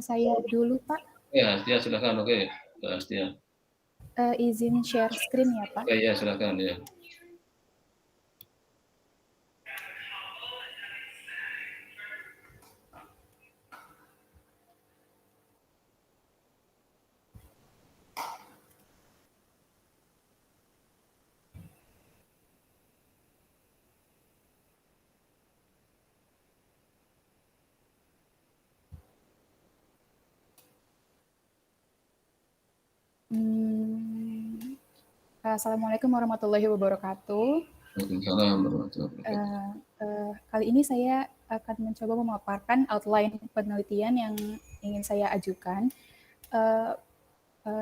Saya dulu, Pak. Ya, Astia silakan. Oke, Astia. Izin share screen ya, Pak. Ya, silakan ya. Assalamualaikum warahmatullahi wabarakatuh. Waalaikumsalam warahmatullahi wabarakatuh. Kali ini saya akan mencoba memaparkan outline penelitian yang ingin saya ajukan.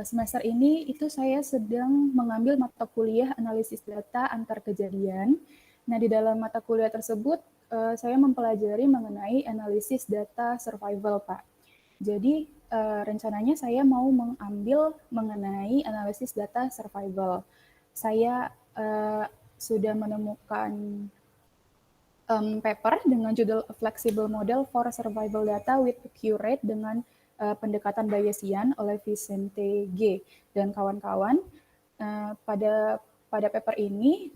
Semester ini itu saya sedang mengambil mata kuliah analisis data antar kejadian. Nah, di dalam mata kuliah tersebut saya mempelajari mengenai analisis data survival, Pak. Jadi rencananya saya mau mengambil mengenai analisis data survival. Saya sudah menemukan paper dengan judul Flexible Model for Survival Data with Accurate dengan pendekatan Bayesian oleh Vicente G. dan kawan-kawan. Pada paper ini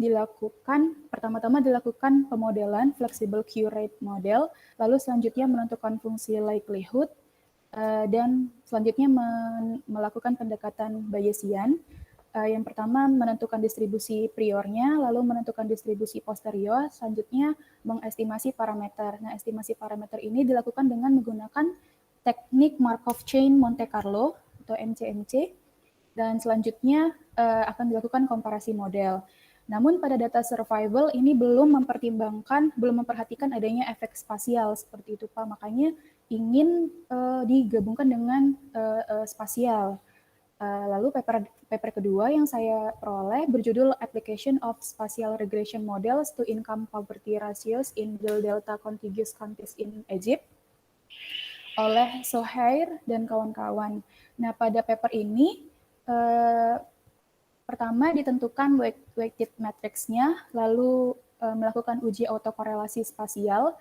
pertama-tama dilakukan pemodelan flexible Q-rate model, lalu selanjutnya menentukan fungsi likelihood, dan selanjutnya melakukan pendekatan Bayesian. Yang pertama menentukan distribusi priornya, lalu menentukan distribusi posterior, selanjutnya mengestimasi parameter. Nah, estimasi parameter ini dilakukan dengan menggunakan teknik Markov Chain Monte Carlo atau MCMC, dan selanjutnya akan dilakukan komparasi model. Namun pada data survival ini belum memperhatikan adanya efek spasial seperti itu, Pak. Makanya ingin digabungkan dengan spasial. Lalu paper kedua yang saya peroleh berjudul Application of Spatial Regression Models to Income Poverty Ratios in Delta Contiguous Counties in Egypt oleh Sohair dan kawan-kawan. Nah, pada paper ini pertama ditentukan weighted matrix-nya, lalu melakukan uji autokorelasi spasial.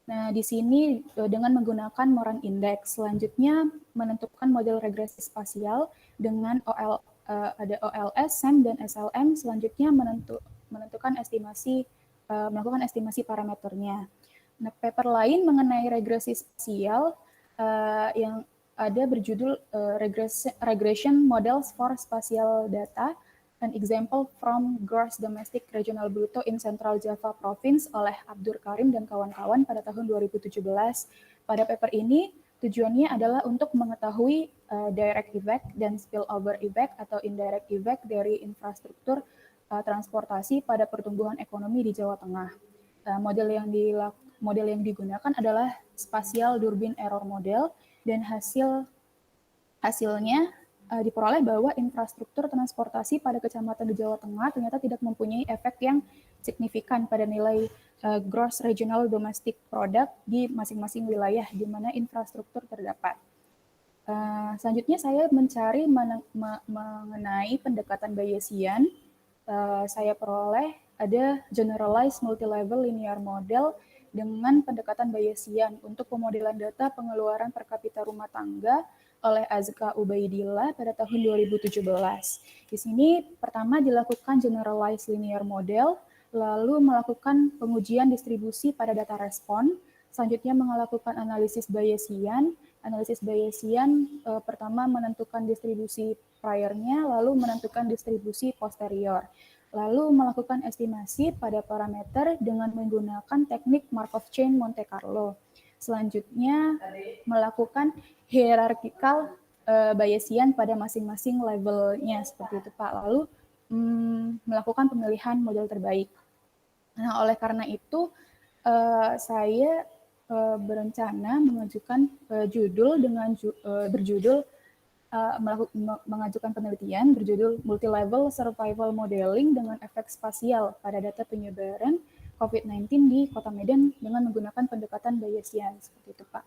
Nah, di sini dengan menggunakan Moran Index. Selanjutnya menentukan model regresi spasial dengan ada OLS, SEM, dan SLM. Selanjutnya melakukan estimasi parameternya. Nah, paper lain mengenai regresi spasial yang ada berjudul Regression Models for Spatial Data, an example from gross domestic regional bruto in Central Java Province oleh Abdur Karim dan kawan-kawan pada tahun 2017. Pada paper ini, tujuannya adalah untuk mengetahui direct effect dan spillover effect atau indirect effect dari infrastruktur transportasi pada pertumbuhan ekonomi di Jawa Tengah. Model yang digunakan adalah Spatial Durbin Error Model, dan hasilnya diperoleh bahwa infrastruktur transportasi pada kecamatan di Jawa Tengah ternyata tidak mempunyai efek yang signifikan pada nilai gross regional domestic product di masing-masing wilayah di mana infrastruktur terdapat. Selanjutnya saya mencari mengenai pendekatan Bayesian. Saya peroleh ada generalized multi-level linear model dengan pendekatan Bayesian untuk pemodelan data pengeluaran per kapita rumah tangga oleh Azka Ubaidillah pada tahun 2017. Di sini pertama dilakukan generalized linear model, lalu melakukan pengujian distribusi pada data respon, selanjutnya melakukan analisis Bayesian. Analisis Bayesian pertama menentukan distribusi priornya, lalu menentukan distribusi posterior. Lalu melakukan estimasi pada parameter dengan menggunakan teknik Markov Chain Monte Carlo. Selanjutnya melakukan hierarchical Bayesian pada masing-masing levelnya seperti itu, Pak. Lalu melakukan pemilihan model terbaik. Nah, oleh karena itu saya berencana mengajukan mengajukan penelitian berjudul Multi-Level Survival Modeling dengan Efek Spasial pada Data Penyebaran COVID-19 di Kota Medan dengan menggunakan pendekatan Bayesian, seperti itu, Pak.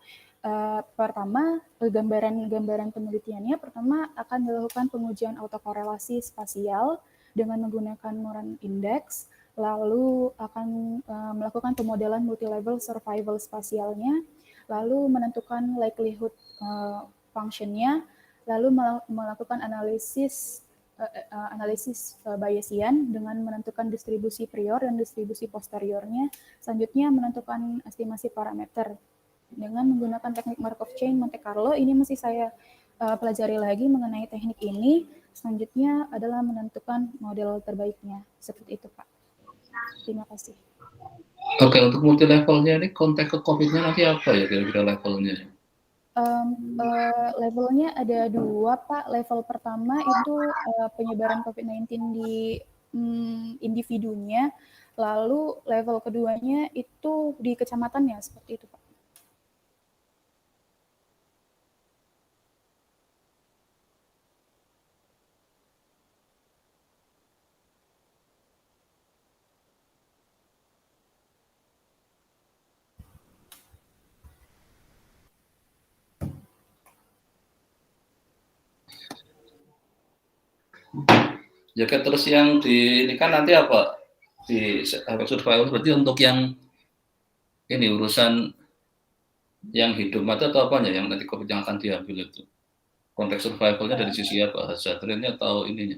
Pertama, gambaran penelitiannya pertama akan dilakukan pengujian autokorelasi spasial dengan menggunakan Moran Index, lalu akan melakukan pemodelan multi-level survival spasialnya, lalu menentukan likelihood function-nya, lalu melakukan analisis Bayesian dengan menentukan distribusi prior dan distribusi posteriornya, selanjutnya menentukan estimasi parameter dengan menggunakan teknik Markov chain Monte Carlo. Ini masih saya pelajari lagi mengenai teknik ini. Selanjutnya adalah menentukan model terbaiknya. Seperti itu, Pak. Terima kasih. Oke, untuk multi levelnya ini konteks ke COVID-nya nanti apa ya kira-kira levelnya? Levelnya ada 2, Pak. Level pertama itu penyebaran COVID-19 di individunya, lalu level keduanya itu di kecamatannya, seperti itu, Pak. Ya terus yang di ini kan nanti apa di survival berarti untuk yang ini urusan yang hidup mati atau apanya yang nanti COVID yang akan diambil itu konteks survivalnya dari sisi apa hazardnya atau ininya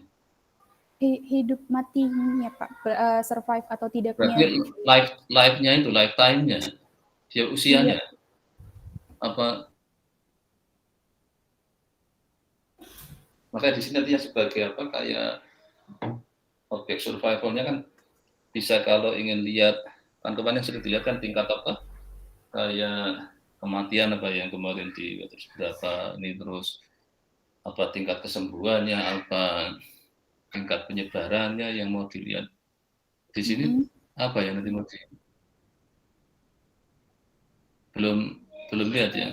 Hidup matinya, Pak, survive atau tidaknya. berarti life-nya itu lifetime-nya ya usianya Iya. apa makanya di sini nantinya sebagai apa kayak objek survivalnya kan bisa kalau ingin lihat kan kemarin yang sering dilihat kan tingkat apa kayak kematian apa yang kemarin di terus berapa ini terus apa tingkat kesembuhannya apa tingkat penyebarannya yang mau dilihat di sini apa ya nanti mau belum lihat ya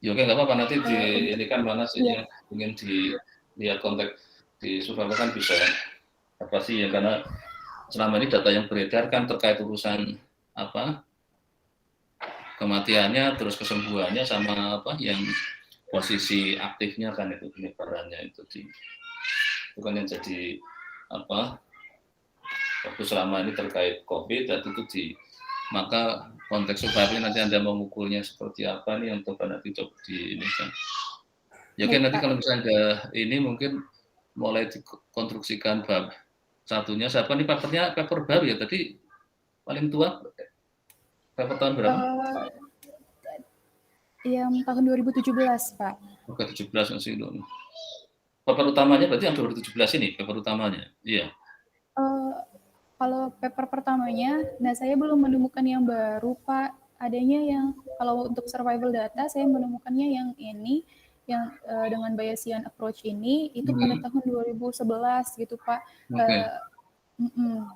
ya oke nggak apa-apa nanti di ini kan mana sih yang ingin dilihat konteks di survival kan bisa apa sih ya karena selama ini data yang beredar kan terkait urusan apa kematiannya terus kesembuhannya sama apa yang posisi aktifnya kan itu penyebarannya itu kan yang jadi apa waktu selama ini terkait COVID dan itu maka konteks survivalnya nanti Anda mengukurnya seperti apa nih yang coba nanti coba di ini kan ya kan nanti kalau misalnya ini mungkin mulai dikonstruksikan bab satunya siapa nih paper baru ya tadi paling tua paper tahun berapa? Yang tahun 2017, Pak. Oke, 17 masih itu. Paper utamanya berarti yang 2017 ini, paper utamanya. Iya. Kalau paper pertamanya, nah saya belum menemukan yang baru, Pak. Adanya yang kalau untuk survival data saya menemukannya yang ini yang dengan Bayesian approach ini itu pada tahun 2011 gitu, Pak. Okay.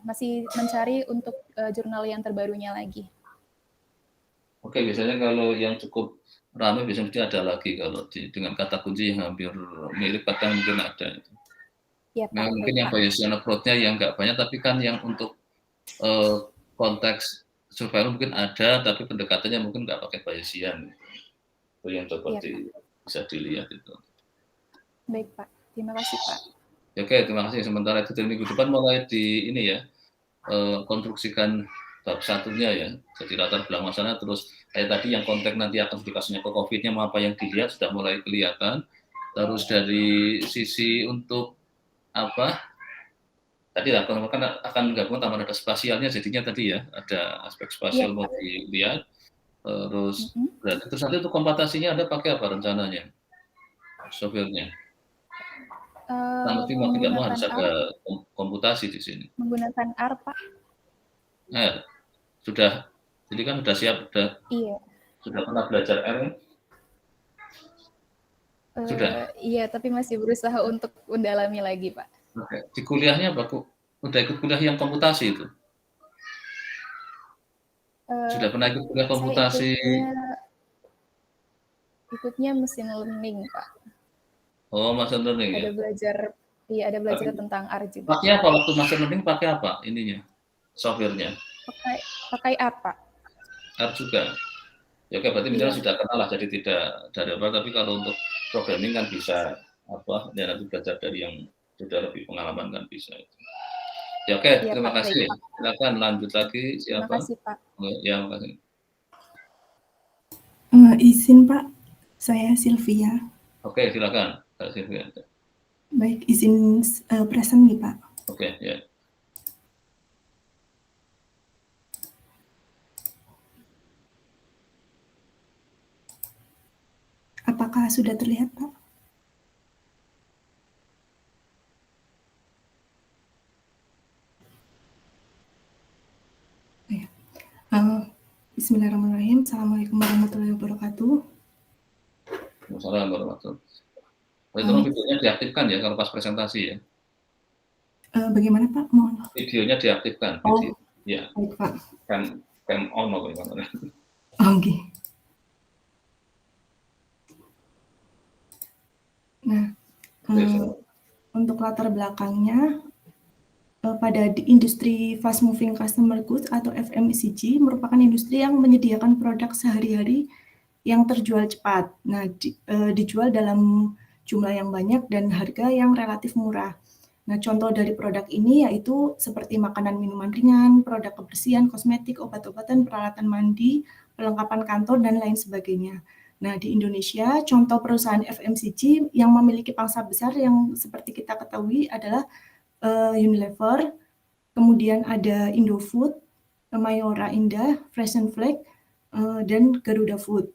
Masih mencari untuk jurnal yang terbarunya lagi. Oke, biasanya kalau yang cukup ramai biasanya ada lagi kalau dengan kata kunci yang hampir mirip kadang mungkin ada. Ya, Pak, nah, mungkin yang Bayesian approach-nya yang nggak banyak, tapi kan yang untuk konteks survival mungkin ada, tapi pendekatannya mungkin nggak pakai Bayesian. Itu yang coba bisa dilihat itu. Baik, Pak. Terima kasih, Pak. Oke, terima kasih. Sementara itu dari minggu depan mulai di ini ya, konstruksikan bab satunya ya. Jadi latar belakang masalah terus kayak tadi yang konteks nanti akan dikasihnya ke COVID-nya apa yang dilihat sudah mulai kelihatan. Terus dari sisi untuk apa? Tadi akan gabung tambahan data spasialnya jadinya tadi ya, ada aspek spasial mau dilihat. Terus berarti terus nanti untuk komputasinya Anda pakai apa rencananya? Software-nya? Nanti mau tidak mau harus ada komputasi di sini. Menggunakan R, Pak. Sudah, jadi kan sudah siap, sudah pernah belajar R? Sudah? Iya, tapi masih berusaha untuk mendalami lagi, Pak. Oke. Di kuliahnya Pak, udah ikut kuliah yang komputasi itu? Sudah pernah ikut kuliah komputasi? Ikutnya mesin learning, Pak. Oh, machine learning ya? Ada belajar tentang R juga. Pakai apa waktu machine learning? Pakai apa ininya? Software-nya? Pakai R, Pak. R juga. Ya oke, berarti misalnya sudah kenal lah, jadi tidak dari apa. Tapi kalau untuk programming kan bisa apa? Ya nanti belajar dari yang sudah lebih pengalaman kan bisa itu. Ya oke, Iya, terima Pak. Baik, kasih. Pak. Silakan lanjut lagi Terima siapa? kasih, Pak. Ya, makasih. Izin Pak, saya Sylvia. Oke, silakan, Kak Sylvia. Baik, izin present nih Pak. Oke, ya. Apakah sudah terlihat Pak? Ya. Bismillahirrahmanirrahim. Assalamualaikum warahmatullahi wabarakatuh. Waalaikumsalam warahmatullahi wabarakatuh. Itu videonya diaktifkan ya kalau pas presentasi ya. Bagaimana Pak? Mohon. Videonya diaktifkan. Oh, Video. Ya. baik Pak. Cam on apa gimana? Oke. Nah, untuk latar belakangnya, pada industri fast moving consumer goods atau FMCG merupakan industri yang menyediakan produk sehari-hari yang terjual cepat. Nah, dijual dalam jumlah yang banyak dan harga yang relatif murah. Nah, contoh dari produk ini yaitu seperti makanan minuman ringan, produk kebersihan, kosmetik, obat-obatan, peralatan mandi, perlengkapan kantor, dan lain sebagainya. Nah, di Indonesia, contoh perusahaan FMCG yang memiliki pangsa besar yang seperti kita ketahui adalah Unilever, kemudian ada Indofood, Mayora Indah, Fresh and Flake, dan Garuda Food,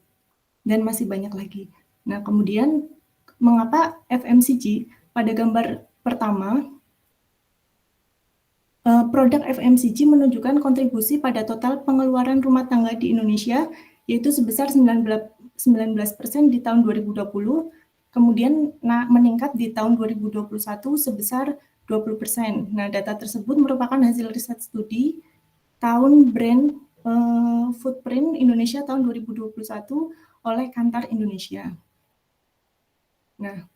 dan masih banyak lagi. Nah, kemudian mengapa FMCG? Pada gambar pertama, produk FMCG menunjukkan kontribusi pada total pengeluaran rumah tangga di Indonesia, yaitu sebesar 19% di tahun 2020, kemudian meningkat di tahun 2021 sebesar 20%. Nah, data tersebut merupakan hasil riset studi tahun brand footprint Indonesia tahun 2021 oleh Kantar Indonesia. Nah,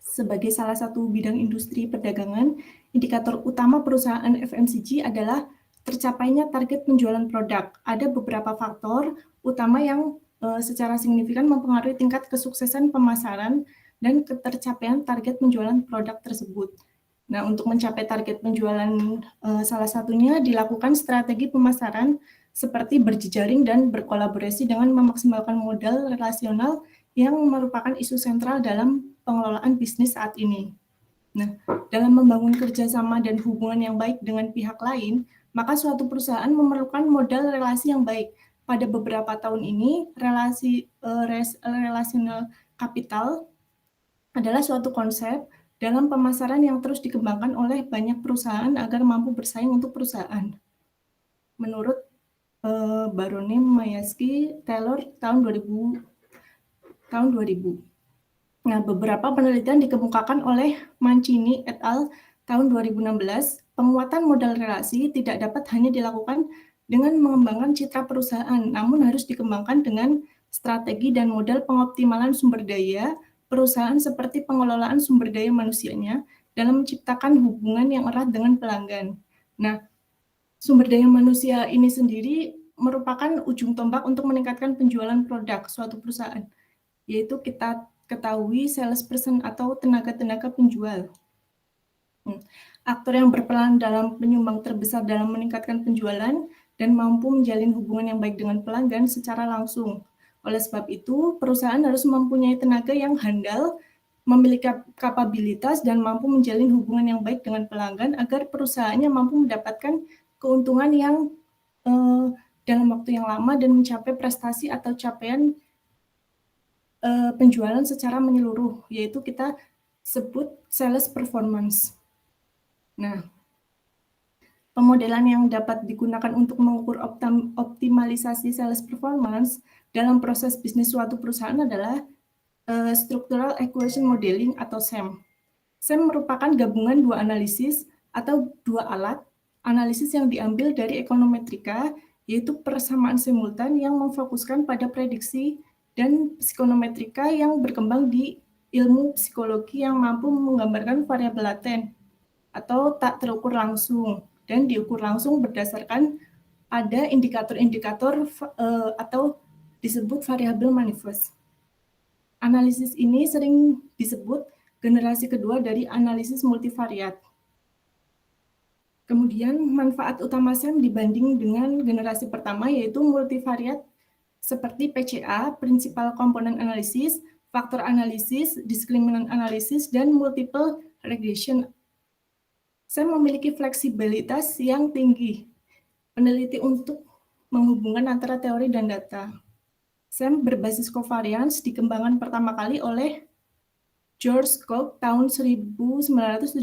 sebagai salah satu bidang industri perdagangan, indikator utama perusahaan FMCG adalah tercapainya target penjualan produk. Ada beberapa faktor utama yang secara signifikan mempengaruhi tingkat kesuksesan pemasaran dan ketercapaian target penjualan produk tersebut. Nah, untuk mencapai target penjualan, salah satunya dilakukan strategi pemasaran seperti berjejaring dan berkolaborasi dengan memaksimalkan modal relasional yang merupakan isu sentral dalam pengelolaan bisnis saat ini. Nah, dalam membangun kerjasama dan hubungan yang baik dengan pihak lain, maka suatu perusahaan memerlukan modal relasi yang baik. Pada beberapa tahun ini, relational capital adalah suatu konsep dalam pemasaran yang terus dikembangkan oleh banyak perusahaan agar mampu bersaing untuk perusahaan. Menurut Baronim Mayaski Taylor tahun 2000. Nah, beberapa penelitian dikemukakan oleh Mancini et al. Tahun 2016, penguatan modal relasi tidak dapat hanya dilakukan dengan mengembangkan citra perusahaan, namun harus dikembangkan dengan strategi dan modal pengoptimalan sumber daya perusahaan seperti pengelolaan sumber daya manusianya dalam menciptakan hubungan yang erat dengan pelanggan. Nah, sumber daya manusia ini sendiri merupakan ujung tombak untuk meningkatkan penjualan produk suatu perusahaan, yaitu kita ketahui salesperson atau tenaga-tenaga penjual. Aktor yang berperan dalam penyumbang terbesar dalam meningkatkan penjualan dan mampu menjalin hubungan yang baik dengan pelanggan secara langsung. Oleh sebab itu, perusahaan harus mempunyai tenaga yang handal, memiliki kapabilitas, dan mampu menjalin hubungan yang baik dengan pelanggan agar perusahaannya mampu mendapatkan keuntungan yang dalam waktu yang lama dan mencapai prestasi atau capaian penjualan secara menyeluruh, yaitu kita sebut sales performance. Nah, pemodelan yang dapat digunakan untuk mengukur optimalisasi sales performance dalam proses bisnis suatu perusahaan adalah Structural Equation Modeling atau SEM. SEM merupakan gabungan dua analisis atau dua alat analisis yang diambil dari ekonometrika, yaitu persamaan simultan yang memfokuskan pada prediksi, dan psikonometrika yang berkembang di ilmu psikologi yang mampu menggambarkan variabel laten atau tak terukur langsung dan diukur langsung berdasarkan ada indikator-indikator atau disebut variabel manifest. Analisis ini sering disebut generasi kedua dari analisis multivariat. Kemudian manfaat utama SEM dibanding dengan generasi pertama yaitu multivariat seperti PCA, Principal Component Analysis, faktor analisis, discriminant analysis, dan multiple regression. SEM memiliki fleksibilitas yang tinggi, peneliti untuk menghubungkan antara teori dan data. SEM berbasis covariance dikembangkan pertama kali oleh George Cook tahun 1973,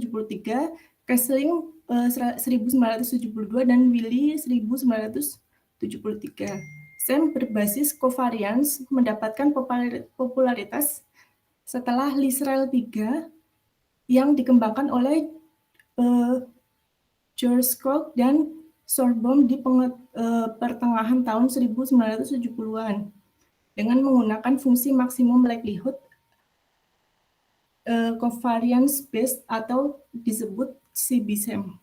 Kesling 1972, dan Willy 1973. SEM berbasis covariance mendapatkan popularitas setelah Lisrel 3 yang dikembangkan oleh George Cook dan Sorbohm di pertengahan tahun 1970-an dengan menggunakan fungsi maksimum likelihood covariance based atau disebut CBSEM.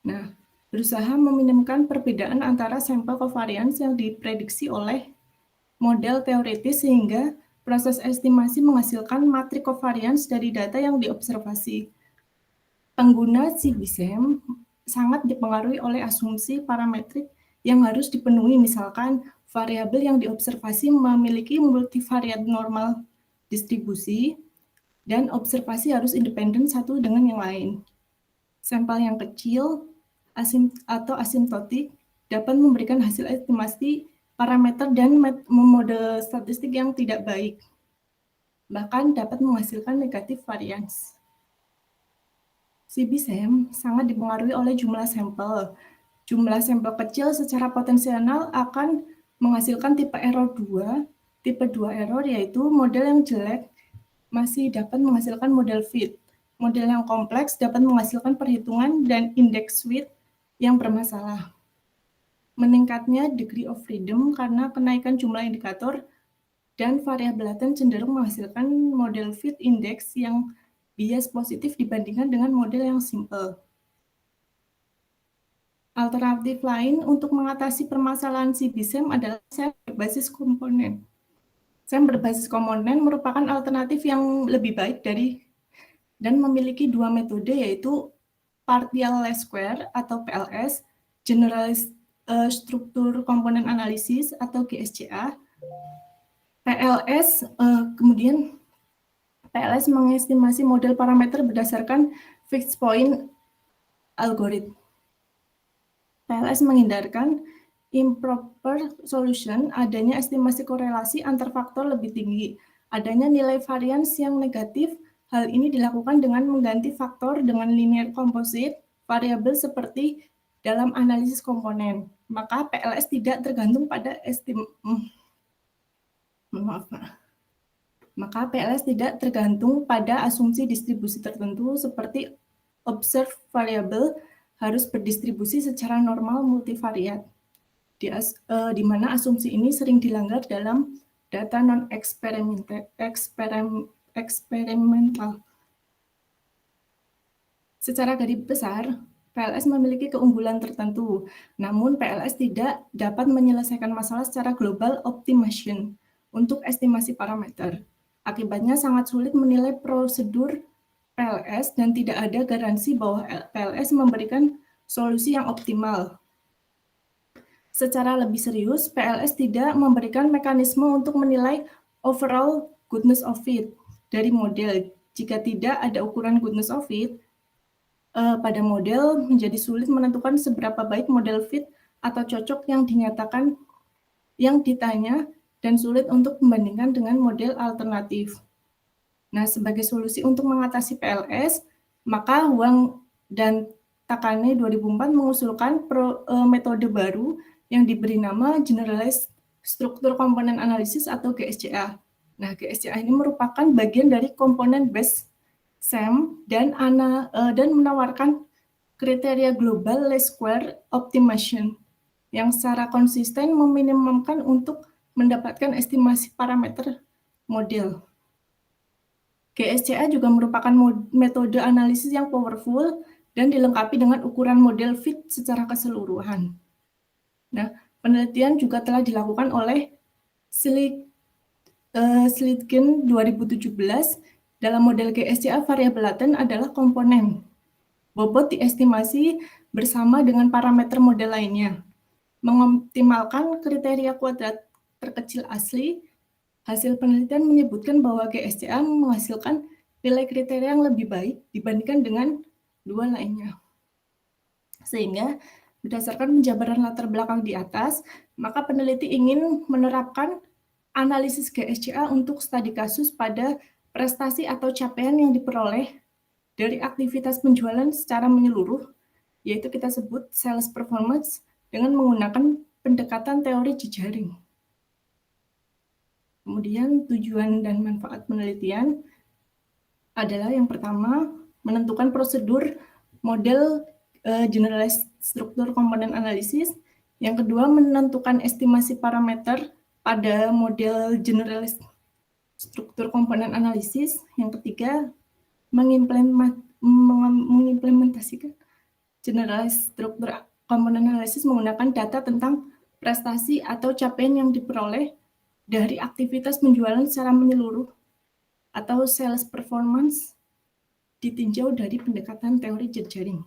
Nah, berusaha meminimkan perbedaan antara sampel covariance yang diprediksi oleh model teoritis sehingga proses estimasi menghasilkan matrik covariance dari data yang diobservasi. Pengguna CBSEM sangat dipengaruhi oleh asumsi parametrik yang harus dipenuhi, misalkan variabel yang diobservasi memiliki multivariat normal distribusi, dan observasi harus independen satu dengan yang lain. Sampel yang kecil atau asimptotik dapat memberikan hasil estimasi parameter dan model statistik yang tidak baik, bahkan dapat menghasilkan negatif variance. CBSEM sangat dipengaruhi oleh jumlah sampel. Jumlah sampel kecil secara potensial akan menghasilkan tipe error 2. Tipe 2 error yaitu model yang jelek masih dapat menghasilkan model fit. Model yang kompleks dapat menghasilkan perhitungan dan indeks fit yang bermasalah. Meningkatnya degree of freedom karena kenaikan jumlah indikator dan variabel laten cenderung menghasilkan model fit index yang bias positif dibandingkan dengan model yang simple. Alternatif lain untuk mengatasi permasalahan CBSEM adalah SEM berbasis komponen. SEM berbasis komponen merupakan alternatif yang lebih baik dan memiliki dua metode yaitu partial least square atau PLS, generalized struktur komponen analisis atau GSCA. Kemudian PLS mengestimasi model parameter berdasarkan fixed point algorithm. PLS menghindarkan improper solution, adanya estimasi korelasi antar faktor lebih tinggi, adanya nilai varians yang negatif. Hal ini dilakukan dengan mengganti faktor dengan linear composite variabel seperti dalam analisis komponen. Maka PLS tidak tergantung pada asumsi distribusi tertentu seperti observed variable harus berdistribusi secara normal multivariat, di mana asumsi ini sering dilanggar dalam data non-eksperimental. Secara garis besar, PLS memiliki keunggulan tertentu, namun PLS tidak dapat menyelesaikan masalah secara global optimization untuk estimasi parameter. Akibatnya sangat sulit menilai prosedur PLS dan tidak ada garansi bahwa PLS memberikan solusi yang optimal. Secara lebih serius, PLS tidak memberikan mekanisme untuk menilai overall goodness of fit dari model. Jika tidak ada ukuran goodness of fit pada model, menjadi sulit menentukan seberapa baik model fit atau cocok yang ditanya dan sulit untuk membandingkan dengan model alternatif. Nah, sebagai solusi untuk mengatasi PLS, maka Wang dan Takane 2004 mengusulkan metode baru yang diberi nama Generalized Structure Component Analysis atau GSCA. Nah, GSCA ini merupakan bagian dari komponen based SEM dan menawarkan kriteria global least square optimization yang secara konsisten meminimumkan untuk mendapatkan estimasi parameter model. GSCA juga merupakan metode analisis yang powerful dan dilengkapi dengan ukuran model fit secara keseluruhan. Nah, penelitian juga telah dilakukan oleh Slitkin 2017 dalam model GSCA variabel laten adalah komponen. Bobot diestimasi bersama dengan parameter model lainnya. Mengoptimalkan kriteria kuadrat terkecil asli, hasil penelitian menyebutkan bahwa GSCA menghasilkan nilai kriteria yang lebih baik dibandingkan dengan dua lainnya. Sehingga berdasarkan penjabaran latar belakang di atas, maka peneliti ingin menerapkan analisis GSCA untuk studi kasus pada prestasi atau capaian yang diperoleh dari aktivitas penjualan secara menyeluruh, yaitu kita sebut sales performance, dengan menggunakan pendekatan teori jejaring. Kemudian tujuan dan manfaat penelitian adalah yang pertama, menentukan prosedur model generalized struktur komponen analisis. Yang kedua, menentukan estimasi parameter pada model generalized struktur komponen analisis. Yang ketiga, mengimplementasikan generalized struktur komponen analisis menggunakan data tentang prestasi atau capaian yang diperoleh dari aktivitas penjualan secara menyeluruh atau sales performance ditinjau dari pendekatan teori jejaring.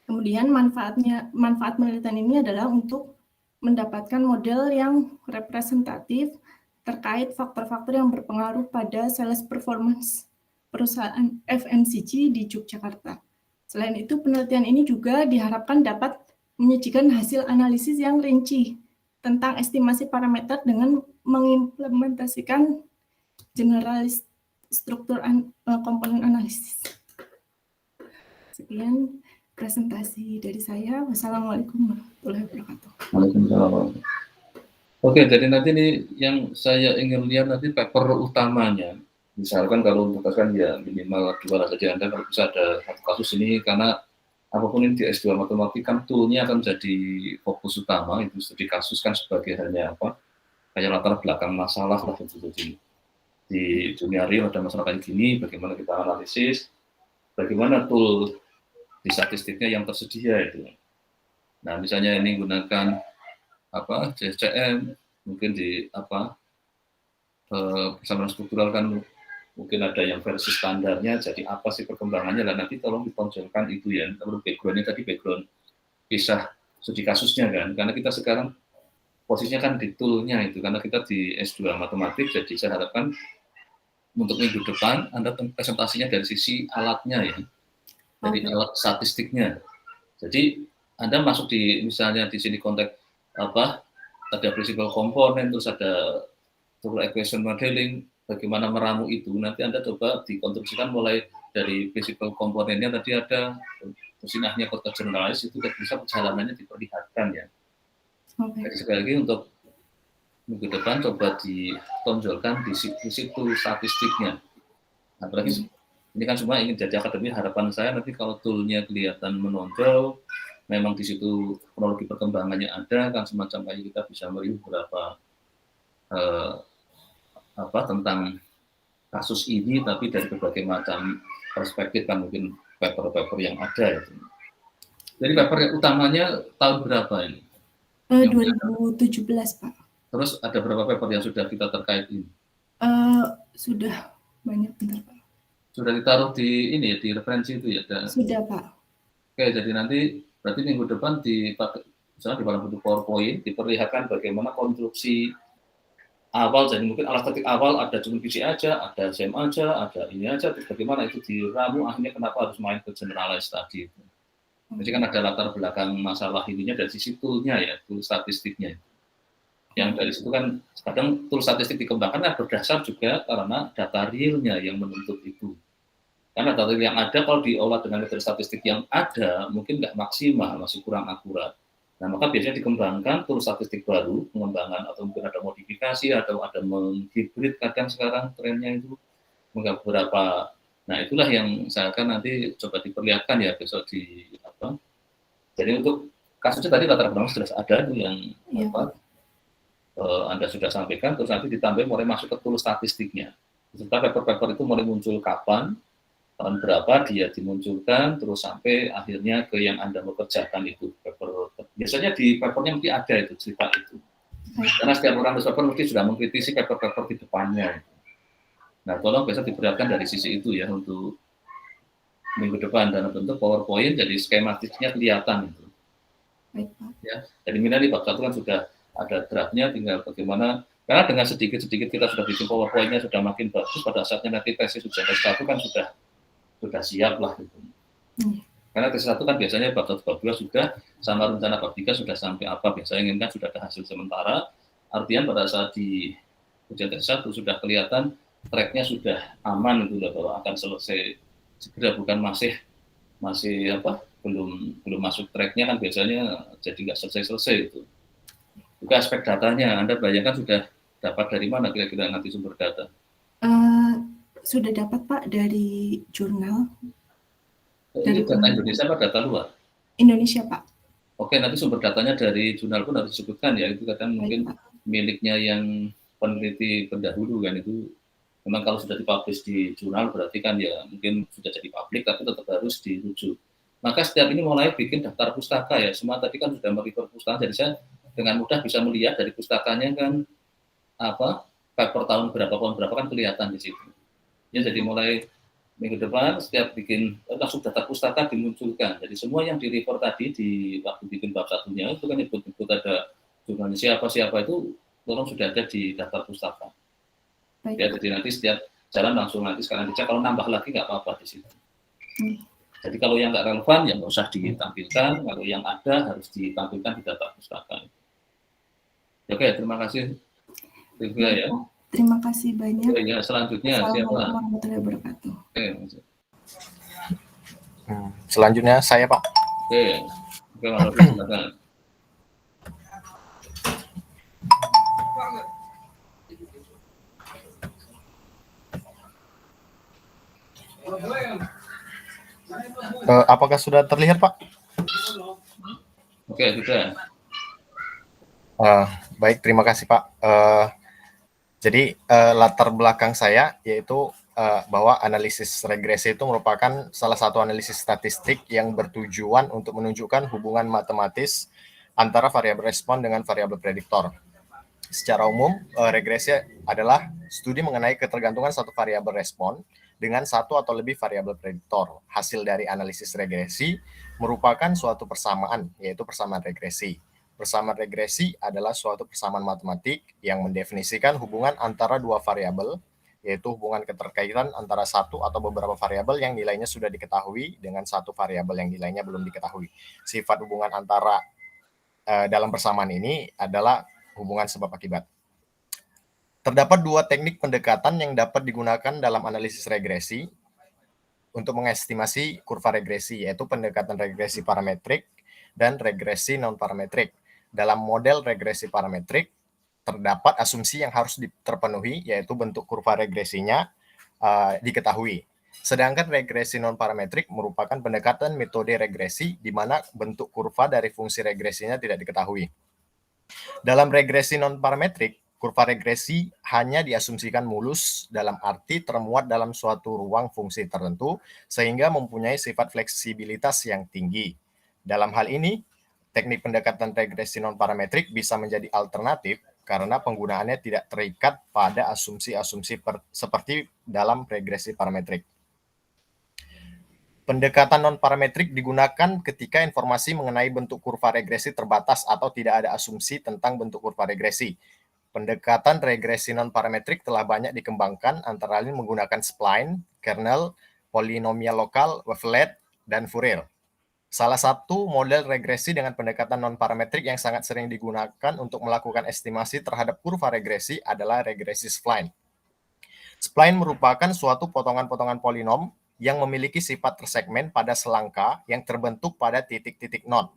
Kemudian manfaat penelitian ini adalah untuk mendapatkan model yang representatif terkait faktor-faktor yang berpengaruh pada sales performance perusahaan FMCG di Yogyakarta. Selain itu, penelitian ini juga diharapkan dapat menyajikan hasil analisis yang rinci tentang estimasi parameter dengan mengimplementasikan generalis struktur komponen analisis. Sekian presentasi dari saya. Wassalamualaikum warahmatullahi wabarakatuh. Waalaikumsalam. Oke, jadi nanti ini yang saya ingin lihat nanti paper utamanya. Misalkan kalau untuk kan ya minimal 2 saja Anda kalau bisa ada satu kasus ini, karena apapun ini di S2 matematik kan toolnya akan jadi fokus utama, itu studi kasus kan sebagai hanya apa, kayak latar belakang masalah lah itu di dunia real ada masalah kayak gini, bagaimana kita analisis, bagaimana tool di statistiknya yang tersedia itu. Nah misalnya ini gunakan apa CSCM, mungkin di apa persamaan struktural kan mungkin ada yang versi standarnya, jadi apa sih perkembangannya, dan nanti tolong ditonjolkan itu ya, kalau background-nya tadi background kisah studi kasusnya kan, karena kita sekarang posisinya kan di tool-nya itu, karena kita di S2 matematik, jadi saya harapkan untuk minggu depan Anda presentasinya dari sisi alatnya ya, dari alat statistiknya. Jadi Anda masuk di misalnya di sini konteks apa, ada principal komponen, terus ada tool equation modeling, bagaimana meramu itu, nanti Anda coba dikonstruksikan mulai dari principal komponennya tadi ada, tersinahnya kota generalis itu bisa perjalanannya diperlihatkan ya. Jadi sekali lagi untuk minggu depan coba ditonjolkan di situ statistiknya. Apalagi ini kan semua ingin jadi akademi, harapan saya nanti kalau toolnya kelihatan menonjol, memang di situ kronologi perkembangannya ada, kan semacam kayak kita bisa melihat beberapa tentang kasus ini, tapi dari berbagai macam perspektif kan, mungkin paper-paper yang ada itu. Jadi paper utamanya tahun berapa ini? 2017 Pak. Terus ada berapa paper yang sudah kita terkait ini? Sudah banyak, bentar Pak. Sudah ditaruh di ini ya, di referensi itu ya? Sudah Pak. Oke, jadi nanti berarti minggu depan misalnya di dalam bentuk PowerPoint diperlihatkan bagaimana konstruksi awal, jadi mungkin alat statistik awal ada cuma PC aja, ada SEM aja, ada ini aja, terus bagaimana itu diramu akhirnya kenapa harus main ke generalized tadi itu. Jadi kan ada latar belakang masalah ininya dari sisi tool-nya ya, tool statistiknya. Yang dari situ kan kadang tool statistik dikembangkan kan berdasar juga karena data realnya yang menuntut itu. Karena data real yang ada kalau diolah dengan metode statistik yang ada mungkin nggak maksimal, masih kurang akurat. Nah, maka biasanya dikembangkan tool statistik baru, pengembangan atau mungkin ada modifikasi atau ada menghibrid, kadang sekarang trennya itu beberapa. Nah, itulah yang saya akan nanti coba diperlihatkan ya besok di apa. Jadi untuk kasusnya tadi latar belakang sudah ada itu yang Anda sudah sampaikan, terus nanti ditambah mulai masuk ke tool statistiknya. Serta paper-paper itu mulai muncul kapan, tahun berapa dia dimunculkan, terus sampai akhirnya ke yang Anda mau kerjakan itu paper. Biasanya di papernya mesti ada itu cerita itu. Karena setiap orang nulis paper mesti sudah mengkritisi paper-paper di depannya. Nah, tolong bisa diperhatikan dari sisi itu ya untuk minggu depan dalam bentuk PowerPoint, jadi skematiknya kelihatan itu. Baik, Pak. Ya, jadi minimal di bab 1 kan sudah ada draftnya, tinggal bagaimana, karena dengan sedikit-sedikit kita sudah bikin PowerPoint-nya sudah makin bagus, pada saatnya nanti tesis ujian S1 kan sudah siap lah gitu. Karena tesis 1 kan biasanya bab 1, bab 2 sudah, sama rencana bab 3 sudah sampai apa, biasanya inginkan sudah ada hasil sementara, artinya pada saat di ujian tesis 1 sudah kelihatan track-nya sudah aman itu bahwa akan selesai segera, bukan masih apa, belum masuk track-nya kan biasanya jadi nggak selesai itu. Juga aspek datanya, Anda bayangkan sudah dapat dari mana kira-kira nanti sumber data? Sudah dapat, Pak, dari jurnal. Itu data Indonesia apa data luar? Indonesia, Pak. Oke, nanti sumber datanya dari jurnal pun harus disebutkan ya, itu kadang mungkin miliknya yang peneliti pendahulu kan, itu memang kalau sudah dipublish di jurnal berarti kan ya mungkin sudah jadi publik, tapi tetap harus dirujuk. Maka setiap ini mulai bikin daftar pustaka ya, semua tadi kan sudah merefer pustaka, jadi saya dengan mudah bisa melihat dari pustakanya kan apa, per tahun berapa kan kelihatan di situ. Ya, jadi mulai minggu depan setiap bikin langsung data pustaka dimunculkan. Jadi semua yang di-refer tadi di waktu bikin bab 1-nya itu kan nyebut ada jurnalnya siapa itu tolong sudah ada di daftar pustaka. Baik. Ya, jadi nanti setiap jalan langsung nanti sekarang dicek, kalau nambah lagi nggak apa-apa di situ. Jadi kalau yang nggak relevan ya nggak usah ditampilkan, kalau yang ada harus ditampilkan di data pustaka. Oke, terima kasih. Ya. Terima kasih banyak. Ya, selanjutnya siapa? Assalamualaikum warahmatullahi wabarakatuh. Selanjutnya saya, Pak. Oke, silakan. Apakah sudah terlihat, Pak? Oke, sudah. Baik, terima kasih, Pak. Jadi latar belakang saya yaitu bahwa analisis regresi itu merupakan salah satu analisis statistik yang bertujuan untuk menunjukkan hubungan matematis antara variabel respon dengan variabel prediktor. Secara umum, regresi adalah studi mengenai ketergantungan satu variabel respon dengan satu atau lebih variabel prediktor. Hasil dari analisis regresi merupakan suatu persamaan, yaitu persamaan regresi. Persamaan regresi adalah suatu persamaan matematik yang mendefinisikan hubungan antara dua variabel, yaitu hubungan keterkaitan antara satu atau beberapa variabel yang nilainya sudah diketahui dengan satu variabel yang nilainya belum diketahui. Sifat hubungan antara dalam persamaan ini adalah hubungan sebab akibat. Terdapat dua teknik pendekatan yang dapat digunakan dalam analisis regresi untuk mengestimasi kurva regresi, yaitu pendekatan regresi parametrik dan regresi non-parametrik. Dalam model regresi parametrik, terdapat asumsi yang harus terpenuhi, yaitu bentuk kurva regresinya diketahui. Sedangkan regresi non-parametrik merupakan pendekatan metode regresi di mana bentuk kurva dari fungsi regresinya tidak diketahui. Dalam regresi non-parametrik, kurva regresi hanya diasumsikan mulus dalam arti termuat dalam suatu ruang fungsi tertentu sehingga mempunyai sifat fleksibilitas yang tinggi. Dalam hal ini, teknik pendekatan regresi non-parametrik bisa menjadi alternatif karena penggunaannya tidak terikat pada asumsi-asumsi seperti dalam regresi parametrik. Pendekatan non-parametrik digunakan ketika informasi mengenai bentuk kurva regresi terbatas atau tidak ada asumsi tentang bentuk kurva regresi. Pendekatan regresi non-parametrik telah banyak dikembangkan, antara lain menggunakan spline, kernel, polinomial lokal, wavelet, dan Fourier. Salah satu model regresi dengan pendekatan non-parametrik yang sangat sering digunakan untuk melakukan estimasi terhadap kurva regresi adalah regresi spline. Spline merupakan suatu potongan-potongan polinom yang memiliki sifat tersegmen pada selangka yang terbentuk pada titik-titik node.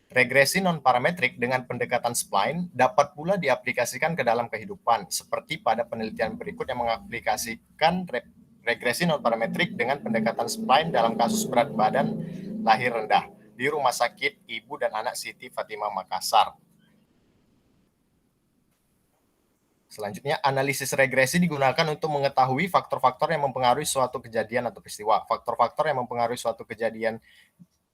Regresi non-parametrik dengan pendekatan spline dapat pula diaplikasikan ke dalam kehidupan, seperti pada penelitian berikut yang mengaplikasikan regresi non-parametrik dengan pendekatan spline dalam kasus berat badan lahir rendah di Rumah Sakit Ibu dan Anak Siti Fatimah Makassar. Selanjutnya, analisis regresi digunakan untuk mengetahui faktor-faktor yang mempengaruhi suatu kejadian atau peristiwa. Faktor-faktor yang mempengaruhi suatu kejadian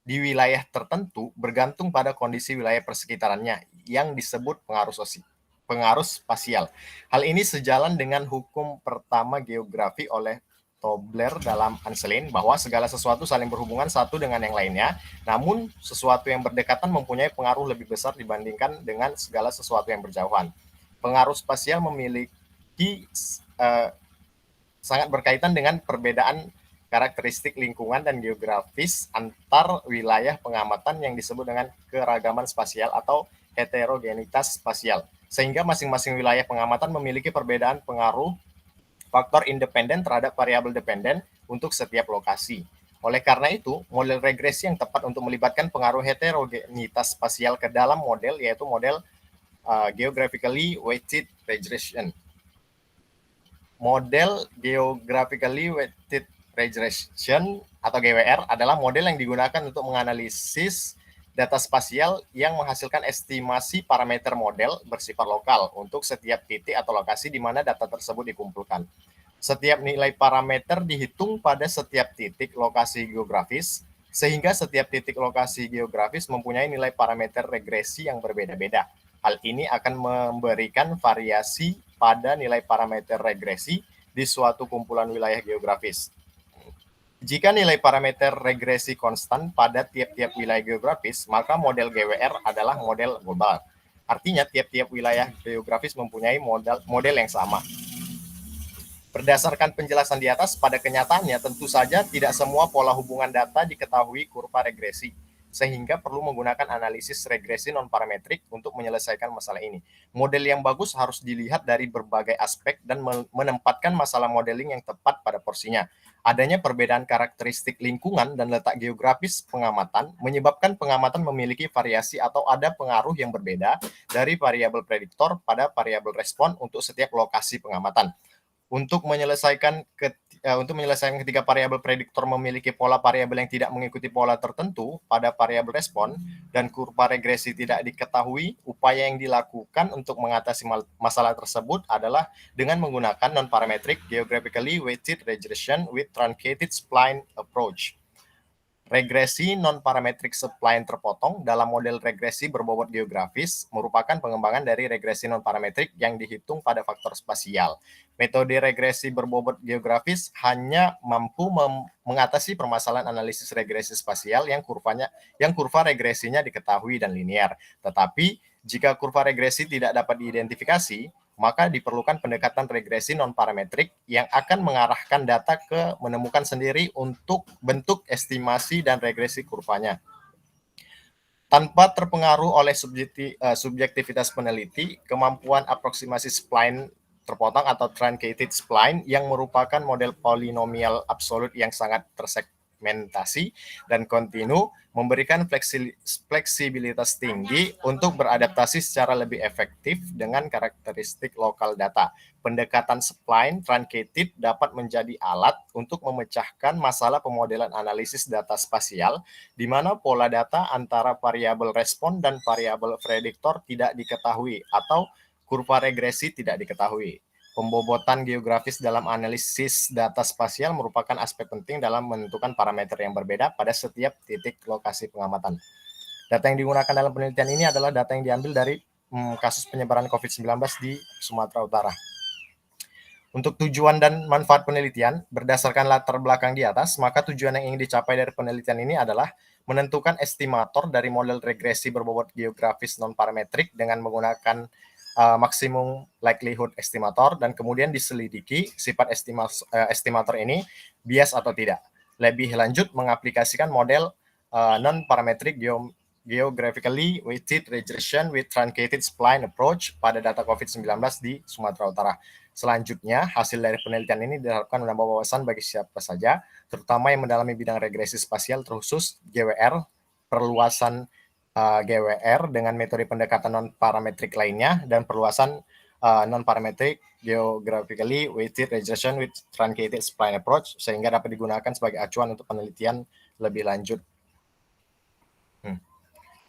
di wilayah tertentu bergantung pada kondisi wilayah persekitarannya yang disebut pengaruh sosial. pengaruh spasial. Hal ini sejalan dengan hukum pertama geografi oleh Tobler dalam Anselin bahwa segala sesuatu saling berhubungan satu dengan yang lainnya, namun sesuatu yang berdekatan mempunyai pengaruh lebih besar dibandingkan dengan segala sesuatu yang berjauhan. Pengaruh spasial memiliki sangat berkaitan dengan perbedaan karakteristik lingkungan dan geografis antar wilayah pengamatan yang disebut dengan keragaman spasial atau heterogenitas spasial. Sehingga masing-masing wilayah pengamatan memiliki perbedaan pengaruh faktor independen terhadap variabel dependen untuk setiap lokasi. Oleh karena itu, model regresi yang tepat untuk melibatkan pengaruh heterogenitas spasial ke dalam model yaitu model geographically weighted regression. Model geographically weighted regression atau GWR adalah model yang digunakan untuk menganalisis data spasial yang menghasilkan estimasi parameter model bersifat lokal untuk setiap titik atau lokasi di mana data tersebut dikumpulkan. Setiap nilai parameter dihitung pada setiap titik lokasi geografis, sehingga setiap titik lokasi geografis mempunyai nilai parameter regresi yang berbeda-beda. Hal ini akan memberikan variasi pada nilai parameter regresi di suatu kumpulan wilayah geografis. Jika nilai parameter regresi konstan pada tiap-tiap wilayah geografis, maka model GWR adalah model global. Artinya tiap-tiap wilayah geografis mempunyai model yang sama. Berdasarkan penjelasan di atas, pada kenyataannya tentu saja tidak semua pola hubungan data diketahui kurva regresi, sehingga perlu menggunakan analisis regresi non-parametrik untuk menyelesaikan masalah ini. Model yang bagus harus dilihat dari berbagai aspek dan menempatkan masalah modeling yang tepat pada porsinya. Adanya perbedaan karakteristik lingkungan dan letak geografis pengamatan menyebabkan pengamatan memiliki variasi atau ada pengaruh yang berbeda dari variabel prediktor pada variabel respon untuk setiap lokasi pengamatan. Untuk menyelesaikan ketiga variabel prediktor memiliki pola variabel yang tidak mengikuti pola tertentu pada variabel respon dan kurva regresi tidak diketahui, upaya yang dilakukan untuk mengatasi masalah tersebut adalah dengan menggunakan non-parametric geographically weighted regression with truncated spline approach. Regresi non-parametric spline terpotong dalam model regresi berbobot geografis merupakan pengembangan dari regresi non-parametrik yang dihitung pada faktor spasial. Metode regresi berbobot geografis hanya mampu mengatasi permasalahan analisis regresi spasial yang kurva regresinya diketahui dan linear. Tetapi jika kurva regresi tidak dapat diidentifikasi, maka diperlukan pendekatan regresi non-parametrik yang akan mengarahkan data ke menemukan sendiri untuk bentuk estimasi dan regresi kurvanya. Tanpa terpengaruh oleh subjektivitas peneliti, kemampuan aproksimasi spline terpotong atau truncated spline yang merupakan model polinomial absolut yang sangat tersegmentasi dan kontinu memberikan fleksibilitas tinggi untuk beradaptasi secara lebih efektif dengan karakteristik lokal data. Pendekatan spline truncated dapat menjadi alat untuk memecahkan masalah pemodelan analisis data spasial di mana pola data antara variabel respon dan variabel prediktor tidak diketahui atau kurva regresi tidak diketahui. Pembobotan geografis dalam analisis data spasial merupakan aspek penting dalam menentukan parameter yang berbeda pada setiap titik lokasi pengamatan. Data yang digunakan dalam penelitian ini adalah data yang diambil dari kasus penyebaran COVID-19 di Sumatera Utara. Untuk tujuan dan manfaat penelitian, berdasarkan latar belakang di atas, maka tujuan yang ingin dicapai dari penelitian ini adalah menentukan estimator dari model regresi berbobot geografis non-parametrik dengan menggunakan maksimum likelihood estimator dan kemudian diselidiki sifat estimator ini bias atau tidak. Lebih lanjut mengaplikasikan model non-parametric geographically weighted regression with truncated spline approach pada data COVID-19 di Sumatera Utara. Selanjutnya, hasil dari penelitian ini diharapkan menambah wawasan bagi siapa saja, terutama yang mendalami bidang regresi spasial terkhusus GWR, perluasan GWR dengan metode pendekatan non-parametrik lainnya, dan perluasan non-parametric geographically weighted regression with truncated spline approach, sehingga dapat digunakan sebagai acuan untuk penelitian lebih lanjut.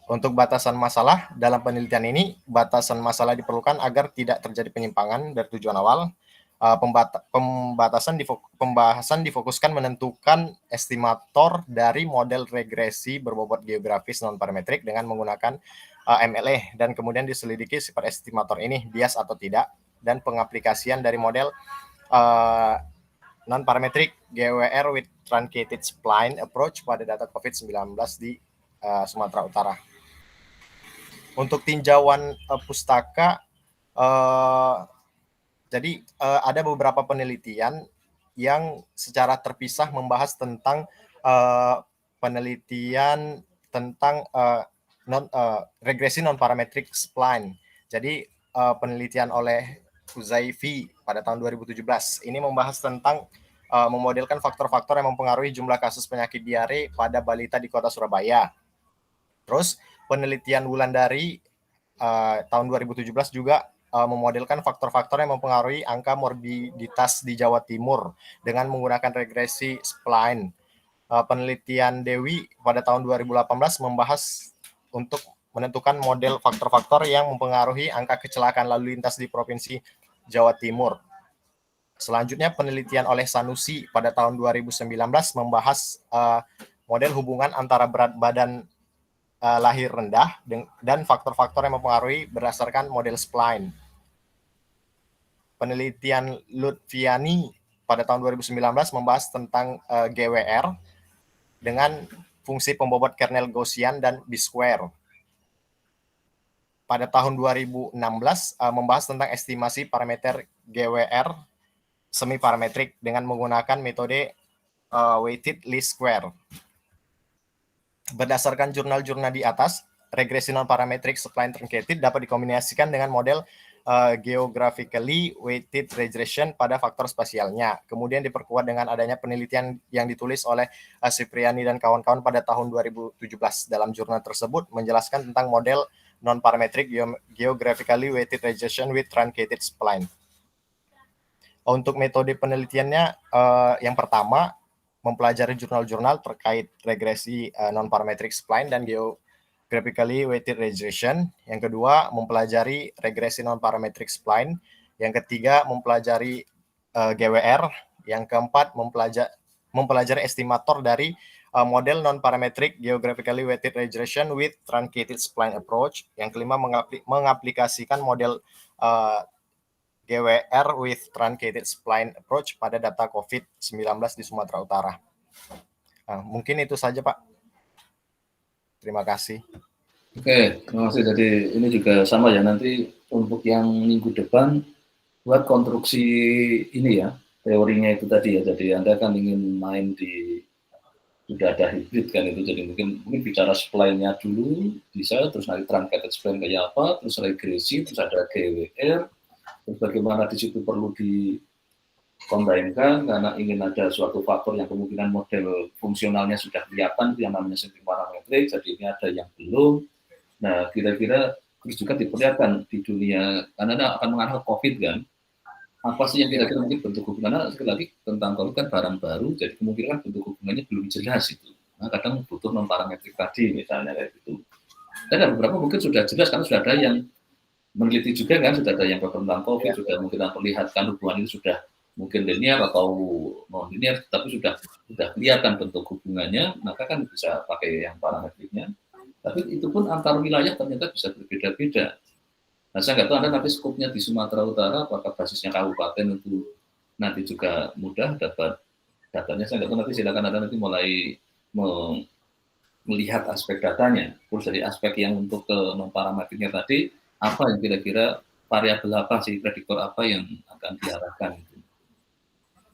Untuk batasan masalah, dalam penelitian ini, batasan masalah diperlukan agar tidak terjadi penyimpangan dari tujuan awal. Pembahasan difokuskan menentukan estimator dari model regresi berbobot geografis non-parametrik dengan menggunakan MLE, dan kemudian diselidiki sifat estimator ini bias atau tidak, dan pengaplikasian dari model non-parametric GWR with truncated spline approach pada data COVID-19 di Sumatera Utara. Untuk tinjauan pustaka, jadi ada beberapa penelitian yang secara terpisah membahas tentang penelitian tentang regresi non-parametric spline. Jadi penelitian oleh Huzaifi pada tahun 2017 ini membahas tentang memodelkan faktor-faktor yang mempengaruhi jumlah kasus penyakit diare pada balita di kota Surabaya. Terus penelitian Wulandari tahun 2017 juga memodelkan faktor-faktor yang mempengaruhi angka morbiditas di Jawa Timur dengan menggunakan regresi spline. Penelitian Dewi pada tahun 2018 membahas untuk menentukan model faktor-faktor yang mempengaruhi angka kecelakaan lalu lintas di Provinsi Jawa Timur. Selanjutnya penelitian oleh Sanusi pada tahun 2019 membahas model hubungan antara berat badan lahir rendah dan faktor-faktor yang mempengaruhi berdasarkan model spline. Penelitian Lutfiani pada tahun 2019 membahas tentang GWR dengan fungsi pembobot kernel Gaussian dan B-square. Pada tahun 2016 membahas tentang estimasi parameter GWR semi-parametrik dengan menggunakan metode weighted least square. Berdasarkan jurnal-jurnal di atas, regresi non-parametric spline truncated dapat dikombinasikan dengan model geographically weighted regression pada faktor spasialnya. Kemudian diperkuat dengan adanya penelitian yang ditulis oleh Cipriani dan kawan-kawan pada tahun 2017. Dalam jurnal tersebut menjelaskan tentang model non-parametric geographically weighted regression with truncated spline. Untuk metode penelitiannya, yang pertama, mempelajari jurnal-jurnal terkait regresi non-parametric spline dan geographically weighted regression. Yang kedua, mempelajari regresi non-parametric spline. Yang ketiga, mempelajari GWR. Yang keempat, mempelajari estimator dari model non-parametric geographically weighted regression with truncated spline approach. Yang kelima, mengaplikasikan model GWR with truncated spline approach pada data COVID-19 di Sumatera Utara. Mungkin itu saja, Pak. Terima kasih. Oke, terima kasih. Jadi ini juga sama ya, nanti untuk yang minggu depan buat konstruksi ini ya, teorinya itu tadi ya. Jadi Anda kan ingin main di, sudah ada hybrid kan itu, jadi mungkin bicara spline-nya dulu bisa, terus nanti truncated spline kayak apa, terus regresi, terus ada GWR, terus bagaimana di situ perlu dikombinkan karena ingin ada suatu faktor yang kemungkinan model fungsionalnya sudah kelihatan, yang namanya semi parametrik, jadi ini ada yang belum. Nah, kira-kira terus juga diperlihatkan di dunia, karena akan mengarah COVID kan, apa sih yang kira-kira mungkin bentuk hubungannya, sekali lagi tentang COVID kan barang baru, jadi kemungkinan bentuk hubungannya belum jelas itu. Nah, kadang butuh non-parametrik tadi misalnya kayak gitu. Dan ada beberapa mungkin sudah jelas, karena sudah ada yang meneliti juga kan, sudah ada yang tentang COVID, sudah mungkin memperlihatkan hubungan itu sudah mungkin linear atau non-linear, tapi sudah kelihatan bentuk hubungannya, maka kan bisa pakai yang parametriknya. Tapi itu pun antar wilayah ternyata bisa berbeda-beda. Nah, saya nggak tahu Anda nanti skupnya di Sumatera Utara, apakah basisnya kabupaten itu nanti juga mudah dapat datanya. Saya nggak tahu, nanti silakan Anda nanti mulai melihat aspek datanya. Terus dari aspek yang untuk ke non-parametriknya tadi, apa yang kira-kira variabel apa sih, prediktor apa yang akan diarahkan itu.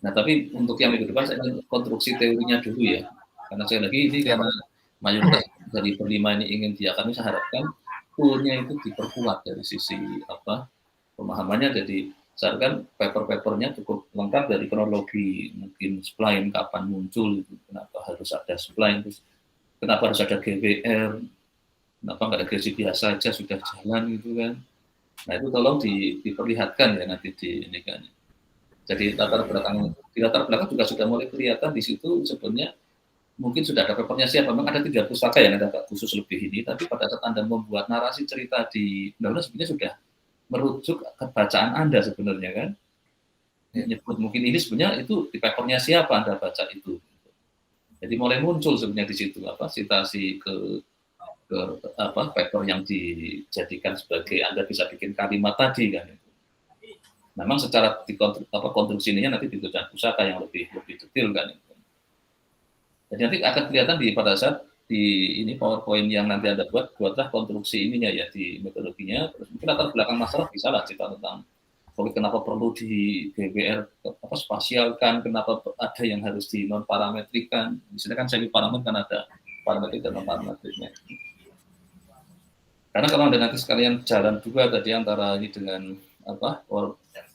Nah, tapi untuk yang minggu depan saya ingin konstruksi teorinya dulu ya, karena saya lagi ini karena mayoritas dari berlima ini ingin kami saya harapkan toolnya itu diperkuat dari sisi apa pemahamannya. Jadi saya harapkan paper-papernya cukup lengkap dari kronologi, mungkin spline kapan muncul, kenapa harus ada spline, terus kenapa harus ada GWR, kenapa nggak ada regresi biasa saja sudah jalan gitu kan. Nah, itu tolong diperlihatkan ya nanti di ini kan. Jadi di latar belakang juga sudah mulai kelihatan di situ sebenarnya mungkin sudah ada papernya siap. Memang ada 3 pustaka yang ada khusus lebih ini, tapi pada saat Anda membuat narasi cerita di undang-undang sebenarnya sudah merujuk ke bacaan Anda sebenarnya kan. menyebut mungkin ini sebenarnya itu di papernya siapa Anda baca itu. Jadi mulai muncul sebenarnya di situ citasi ke paper yang dijadikan sebagai Anda bisa bikin kalimat tadi kan. Memang secara konstruksinya nanti dibutuhkan pusaka yang lebih detail kan. Jadi nanti akan kelihatan pada saat di ini PowerPoint yang nanti Anda buatlah konstruksi ininya ya di metodologinya. Terus mungkin latar belakang masalah bisa lah cerita tentang kenapa perlu di GWR spasialkan, kenapa ada yang harus di non parametrikan. Misalnya kan semi parameter kan ada parametrik dan non parametriknya. Karena kalau Anda nanti sekalian jalan juga tadi antara ini dengan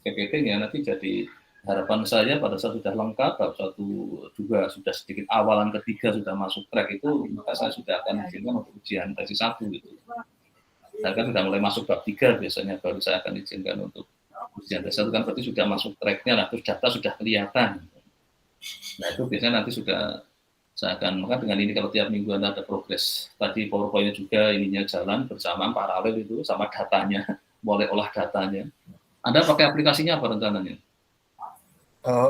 PPT-nya nanti jadi harapan saya pada saat sudah lengkap, bab 1, 2 sudah sedikit awalan, ketiga sudah masuk track itu, maka saya sudah akan izinkan untuk ujian tesis 1 gitu. Saya kan sudah mulai masuk bab 3 biasanya baru saya akan izinkan untuk ujian tesis 1 kan berarti sudah masuk tracknya lah, terus data sudah kelihatan. Nah itu biasanya nanti sudah saya akan, maka dengan ini kalau tiap minggu ada progres, tadi PowerPoint-nya juga ininya jalan bersamaan paralel itu sama datanya, mulai olah datanya. Anda pakai aplikasinya apa rencananya?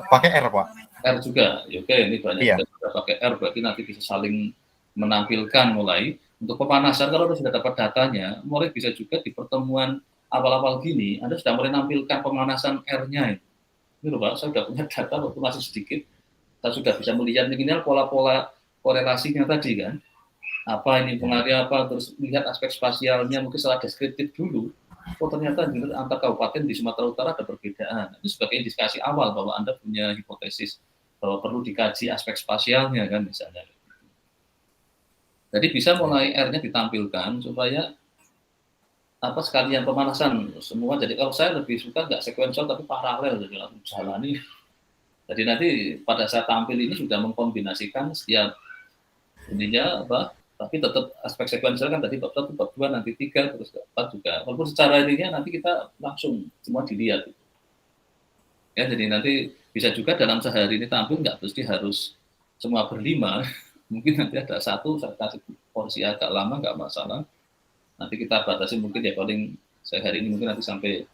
Pakai R, Pak. R juga, oke ini banyak yang sudah pakai R, berarti nanti bisa saling menampilkan mulai. Untuk pemanasan kalau sudah dapat datanya, mulai bisa juga di pertemuan awal-awal gini, Anda sudah mulai menampilkan pemanasan R-nya. Ini loh Pak, saya sudah punya data waktu masih sedikit, saya sudah bisa melihat minimal pola-pola korelasinya tadi kan. Apa ini pengaruhnya apa, terus melihat aspek spasialnya, mungkin setelah deskriptif dulu. Oh ternyata antar kabupaten di Sumatera Utara ada perbedaan. Itu sebagai indikasi awal bahwa Anda punya hipotesis bahwa perlu dikaji aspek spasialnya kan misalnya. Jadi bisa mulai R-nya ditampilkan supaya sekalian pemanasan semua. Jadi kalau saya lebih suka nggak sekuensial tapi paralel, jadi langsung jalani. Jadi nanti pada saat tampil ini sudah mengkombinasikan setiap intinya tapi tetap aspek sekuensial kan tadi bab 1, bab 2, nanti 3, terus 4 juga. Walaupun secara ininya nanti kita langsung semua dilihat. Ya, jadi nanti bisa juga dalam sehari ini tampil nggak mesti harus semua berlima. Mungkin nanti ada satu, saya kasih porsi agak lama nggak masalah. Nanti kita batasi mungkin ya paling sehari ini mungkin nanti sampai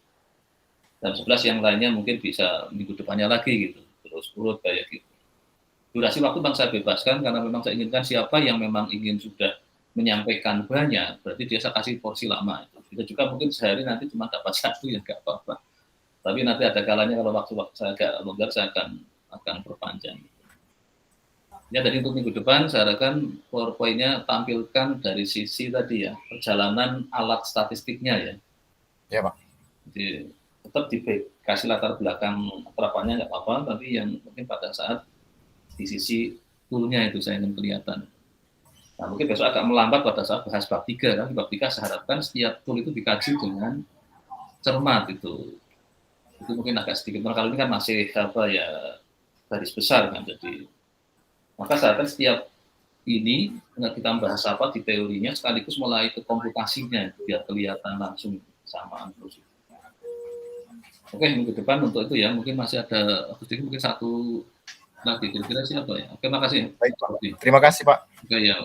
jam 11, yang lainnya mungkin bisa minggu depannya lagi gitu. Terus urut kayak gitu. Durasi waktu Bang saya bebaskan karena memang saya inginkan siapa yang memang ingin sudah menyampaikan banyak, berarti dia saya kasih porsi lama. Kita juga mungkin sehari nanti cuma dapat 1 ya nggak apa-apa. Tapi nanti ada kalanya kalau waktu saya agak longgar saya akan perpanjang. Ya tadi untuk minggu depan saya harapkan PowerPoint-nya tampilkan dari sisi tadi ya perjalanan alat statistiknya ya. Ya Pak. Jadi tetap dikasih latar belakang terapannya nggak apa-apa, tapi yang mungkin pada saat di sisi tool-nya itu saya ingin kelihatan. Nah mungkin besok agak melambat pada saat bahas bab 3 kan. Bab 3 saya harapkan setiap tool itu dikaji dengan cermat itu mungkin agak sedikit. Karena kalau ini kan masih garis besar kan, jadi maka saya harapkan setiap ini kita bahas di teorinya sekaligus mulai ke komputasinya biar kelihatan langsung samaan terus. Oke minggu depan untuk itu ya mungkin masih ada sedikit mungkin satu lagi kira-kira siapa ya? Oke, makasih. Baik, Pak. Terima kasih, Pak. Oke, ya.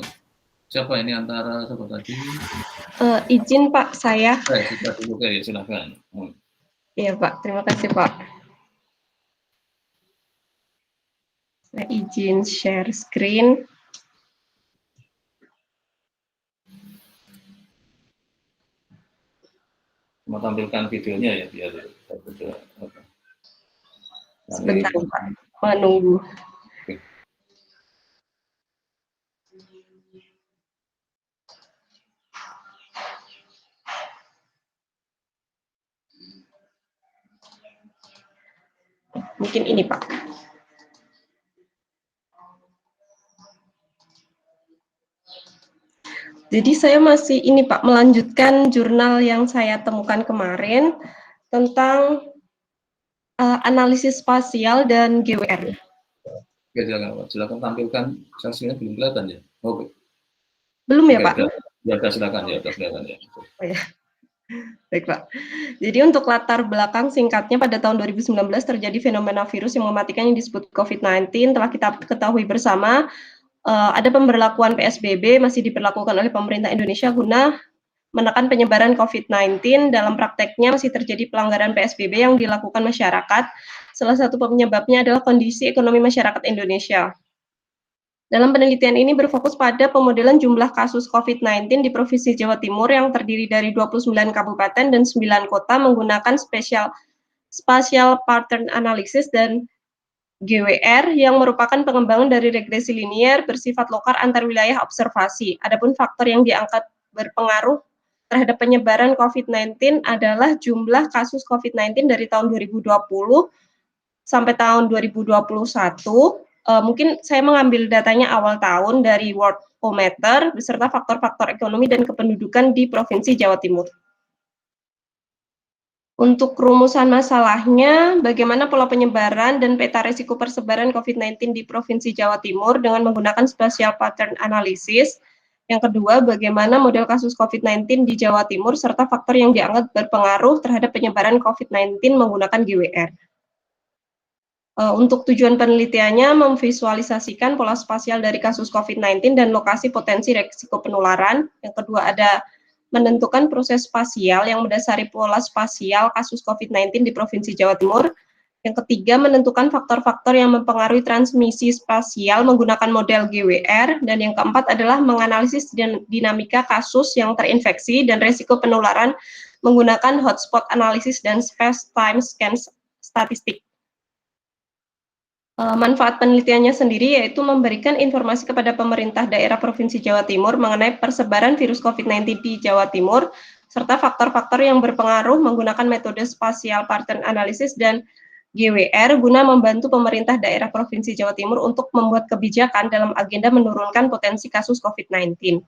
Siapa ini antara siapa tadi? Izin Pak, saya. Oke, ya, silakan. Iya Pak, terima kasih Pak. Saya izin share screen. Mau tampilkan videonya ya biar sebentar Pak, menunggu. Mungkin ini Pak. Jadi saya masih ini Pak, melanjutkan jurnal yang saya temukan kemarin tentang analisis spasial dan GWR. Oke, silakan tampilkan saksinya belum kelihatan ya. Oke. Belum ya Pak? Ya, silakan ya, kelihatan ya. Oh, ya. Baik Pak. Jadi untuk latar belakang singkatnya pada tahun 2019 terjadi fenomena virus yang mematikan yang disebut COVID-19. Telah kita ketahui bersama ada pemberlakuan PSBB masih diberlakukan oleh pemerintah Indonesia guna menekan penyebaran COVID-19. Dalam prakteknya masih terjadi pelanggaran PSBB yang dilakukan masyarakat salah satu penyebabnya adalah kondisi ekonomi masyarakat Indonesia. Dalam penelitian ini berfokus pada pemodelan jumlah kasus COVID-19 di Provinsi Jawa Timur yang terdiri dari 29 kabupaten dan 9 kota menggunakan spatial pattern analysis dan GWR yang merupakan pengembangan dari regresi linier bersifat lokal antar wilayah observasi. Adapun faktor yang diangkat berpengaruh terhadap penyebaran COVID-19 adalah jumlah kasus COVID-19 dari tahun 2020 sampai tahun 2021. Mungkin saya mengambil datanya awal tahun dari Worldometer beserta faktor-faktor ekonomi dan kependudukan di Provinsi Jawa Timur. Untuk rumusan masalahnya, bagaimana pola penyebaran dan peta risiko persebaran COVID-19 di Provinsi Jawa Timur dengan menggunakan spatial pattern analysis. Yang kedua, bagaimana model kasus COVID-19 di Jawa Timur serta faktor yang dianggap berpengaruh terhadap penyebaran COVID-19 menggunakan GWR. Untuk tujuan penelitiannya memvisualisasikan pola spasial dari kasus COVID-19 dan lokasi potensi risiko penularan. Yang kedua ada menentukan proses spasial yang mendasari pola spasial kasus COVID-19 di Provinsi Jawa Timur. Yang ketiga, menentukan faktor-faktor yang mempengaruhi transmisi spasial menggunakan model GWR. Dan yang keempat adalah menganalisis dinamika kasus yang terinfeksi dan risiko penularan menggunakan hotspot analysis dan space-time scan statistik. Manfaat penelitiannya sendiri yaitu memberikan informasi kepada pemerintah daerah Provinsi Jawa Timur mengenai persebaran virus COVID-19 di Jawa Timur, serta faktor-faktor yang berpengaruh menggunakan metode spatial pattern analysis dan GWR guna membantu pemerintah daerah Provinsi Jawa Timur untuk membuat kebijakan dalam agenda menurunkan potensi kasus COVID-19.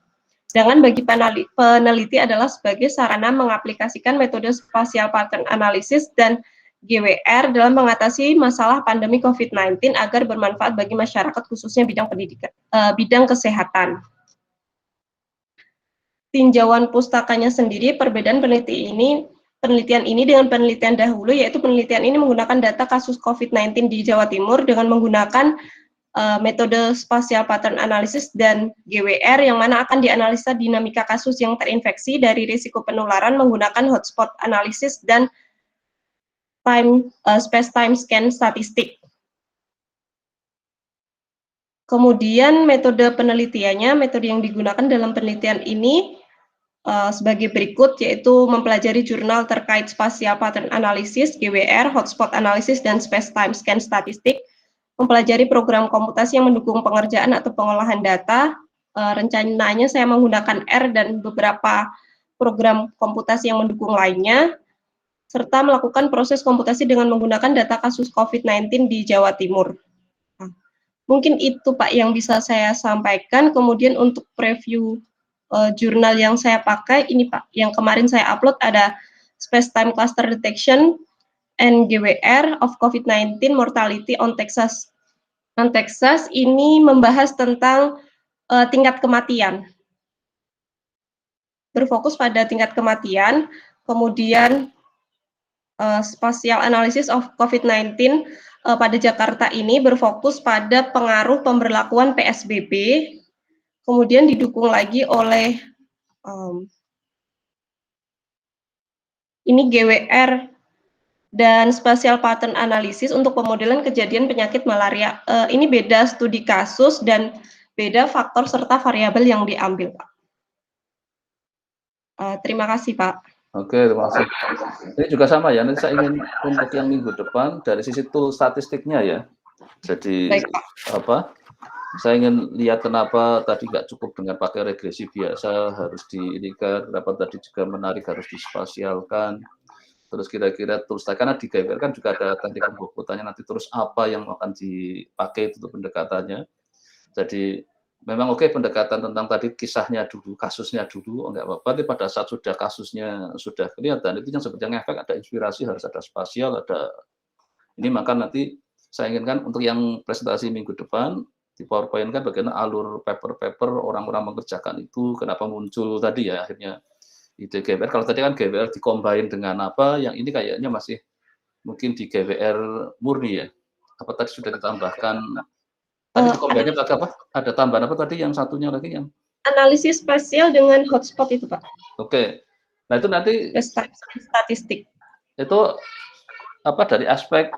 Sedangkan bagi peneliti adalah sebagai sarana mengaplikasikan metode spatial pattern analysis dan GWR dalam mengatasi masalah pandemi COVID-19 agar bermanfaat bagi masyarakat khususnya bidang pendidikan, bidang kesehatan. Tinjauan pustakanya sendiri, perbedaan penelitian ini dengan penelitian dahulu, yaitu penelitian ini menggunakan data kasus COVID-19 di Jawa Timur dengan menggunakan metode spatial pattern analysis dan GWR yang mana akan dianalisa dinamika kasus yang terinfeksi dari risiko penularan menggunakan hotspot analysis dan space-time scan statistik. Kemudian metode penelitiannya, metode yang digunakan dalam penelitian ini sebagai berikut, yaitu mempelajari jurnal terkait spatial pattern analysis, GWR, hotspot analysis, dan space-time scan statistik, mempelajari program komputasi yang mendukung pengerjaan atau pengolahan data, rencananya saya menggunakan R dan beberapa program komputasi yang mendukung lainnya, serta melakukan proses komputasi dengan menggunakan data kasus COVID-19 di Jawa Timur. Mungkin itu Pak yang bisa saya sampaikan. Kemudian untuk preview jurnal yang saya pakai, ini Pak, yang kemarin saya upload ada Space-Time Cluster Detection and GWR of COVID-19 Mortality on Texas. Texas ini membahas tentang tingkat kematian. Berfokus pada tingkat kematian, kemudian spatial analysis of COVID-19 pada Jakarta ini berfokus pada pengaruh pemberlakuan PSBB, kemudian didukung lagi oleh ini GWR dan spatial pattern analysis untuk pemodelan kejadian penyakit malaria. Ini beda studi kasus dan beda faktor serta variabel yang diambil, Pak. Terima kasih, Pak. Oke, terima kasih. Ini juga sama ya, nanti saya ingin untuk yang minggu depan dari sisi tool statistiknya ya. Jadi Baik, Pak. Saya ingin lihat kenapa tadi nggak cukup dengan pakai regresi biasa, harus diinikan, kenapa tadi juga menarik harus dispasialkan. Terus kira-kira terus karena di GWR kan juga ada teknik pembukutannya, nanti terus apa yang akan dipakai untuk pendekatannya. Jadi memang oke pendekatan tentang tadi kisahnya dulu, kasusnya dulu, enggak apa-apa, tapi pada saat sudah kasusnya sudah kelihatan, itu yang sebetulnya efek ada inspirasi, harus ada spasial, ada ini, maka nanti saya inginkan untuk yang presentasi minggu depan, di PowerPoint kan bagaimana alur paper-paper orang-orang mengerjakan itu, kenapa muncul tadi ya akhirnya ide GWR. Kalau tadi kan GWR dikombain dengan apa, yang ini kayaknya masih mungkin di GWR murni ya, apa tadi sudah ditambahkan. Tadi kombinasinya pakai apa? Ada tambahan apa tadi yang satunya lagi yang? Analisis spasial dengan hotspot itu, Pak. Oke. Nah, itu nanti statistik. Itu apa dari aspek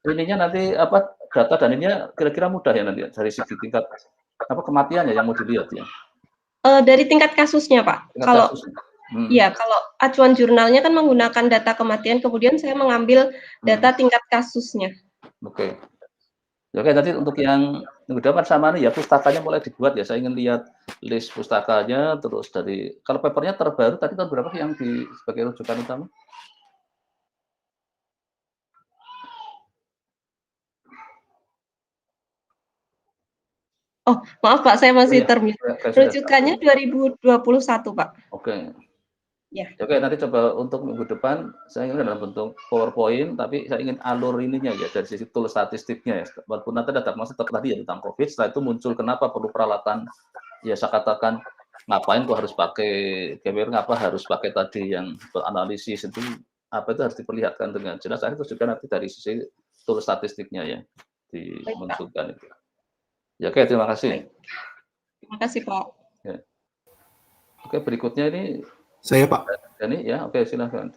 ininya nanti apa data dan ininya kira-kira mudah ya nanti dari segi tingkat apa kematian ya yang mau dilihat ya. Dari tingkat kasusnya, Pak. Tingkat Kalau kasus. iya, kalau acuan jurnalnya kan menggunakan data kematian, kemudian saya mengambil data tingkat kasusnya. Oke. Ya, oke, nanti untuk yang minggu depan sama nih ya pustakanya mulai dibuat ya. Saya ingin lihat list pustakanya terus dari kalau papernya terbaru tadi tahun berapa sih yang di sebagai rujukan utama? Oh, maaf Pak, saya masih termute. Sudah. Rujukannya 2021, Pak. Oke. Ya. Oke, nanti coba untuk minggu depan saya ingin dalam bentuk PowerPoint, tapi saya ingin alur ininya ya dari sisi tool statistiknya ya. Walaupun nanti ada maksud tadi ya tentang COVID, setelah itu muncul kenapa perlu peralatan. Ya saya katakan ngapain kok harus pakai GWR, ngapa harus pakai tadi yang beranalisis itu apa itu harus diperlihatkan dengan jelas. Itu juga nanti dari sisi tool statistiknya ya dimunculkan itu. Ya oke, terima kasih. Terima kasih Pak. Ya. Oke, berikutnya ini saya Pak. Dani ya, oke silahkan.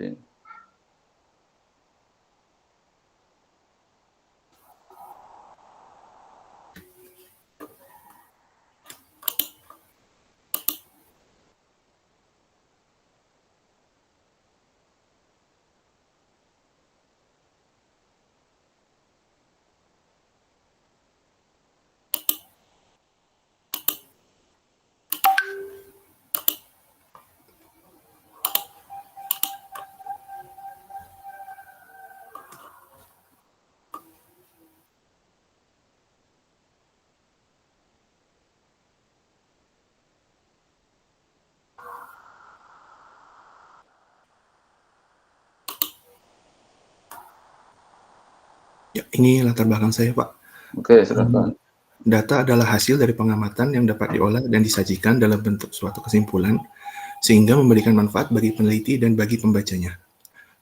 Ya, ini latar belakang saya, Pak. Oke, silakan. Data adalah hasil dari pengamatan yang dapat diolah dan disajikan dalam bentuk suatu kesimpulan, sehingga memberikan manfaat bagi peneliti dan bagi pembacanya.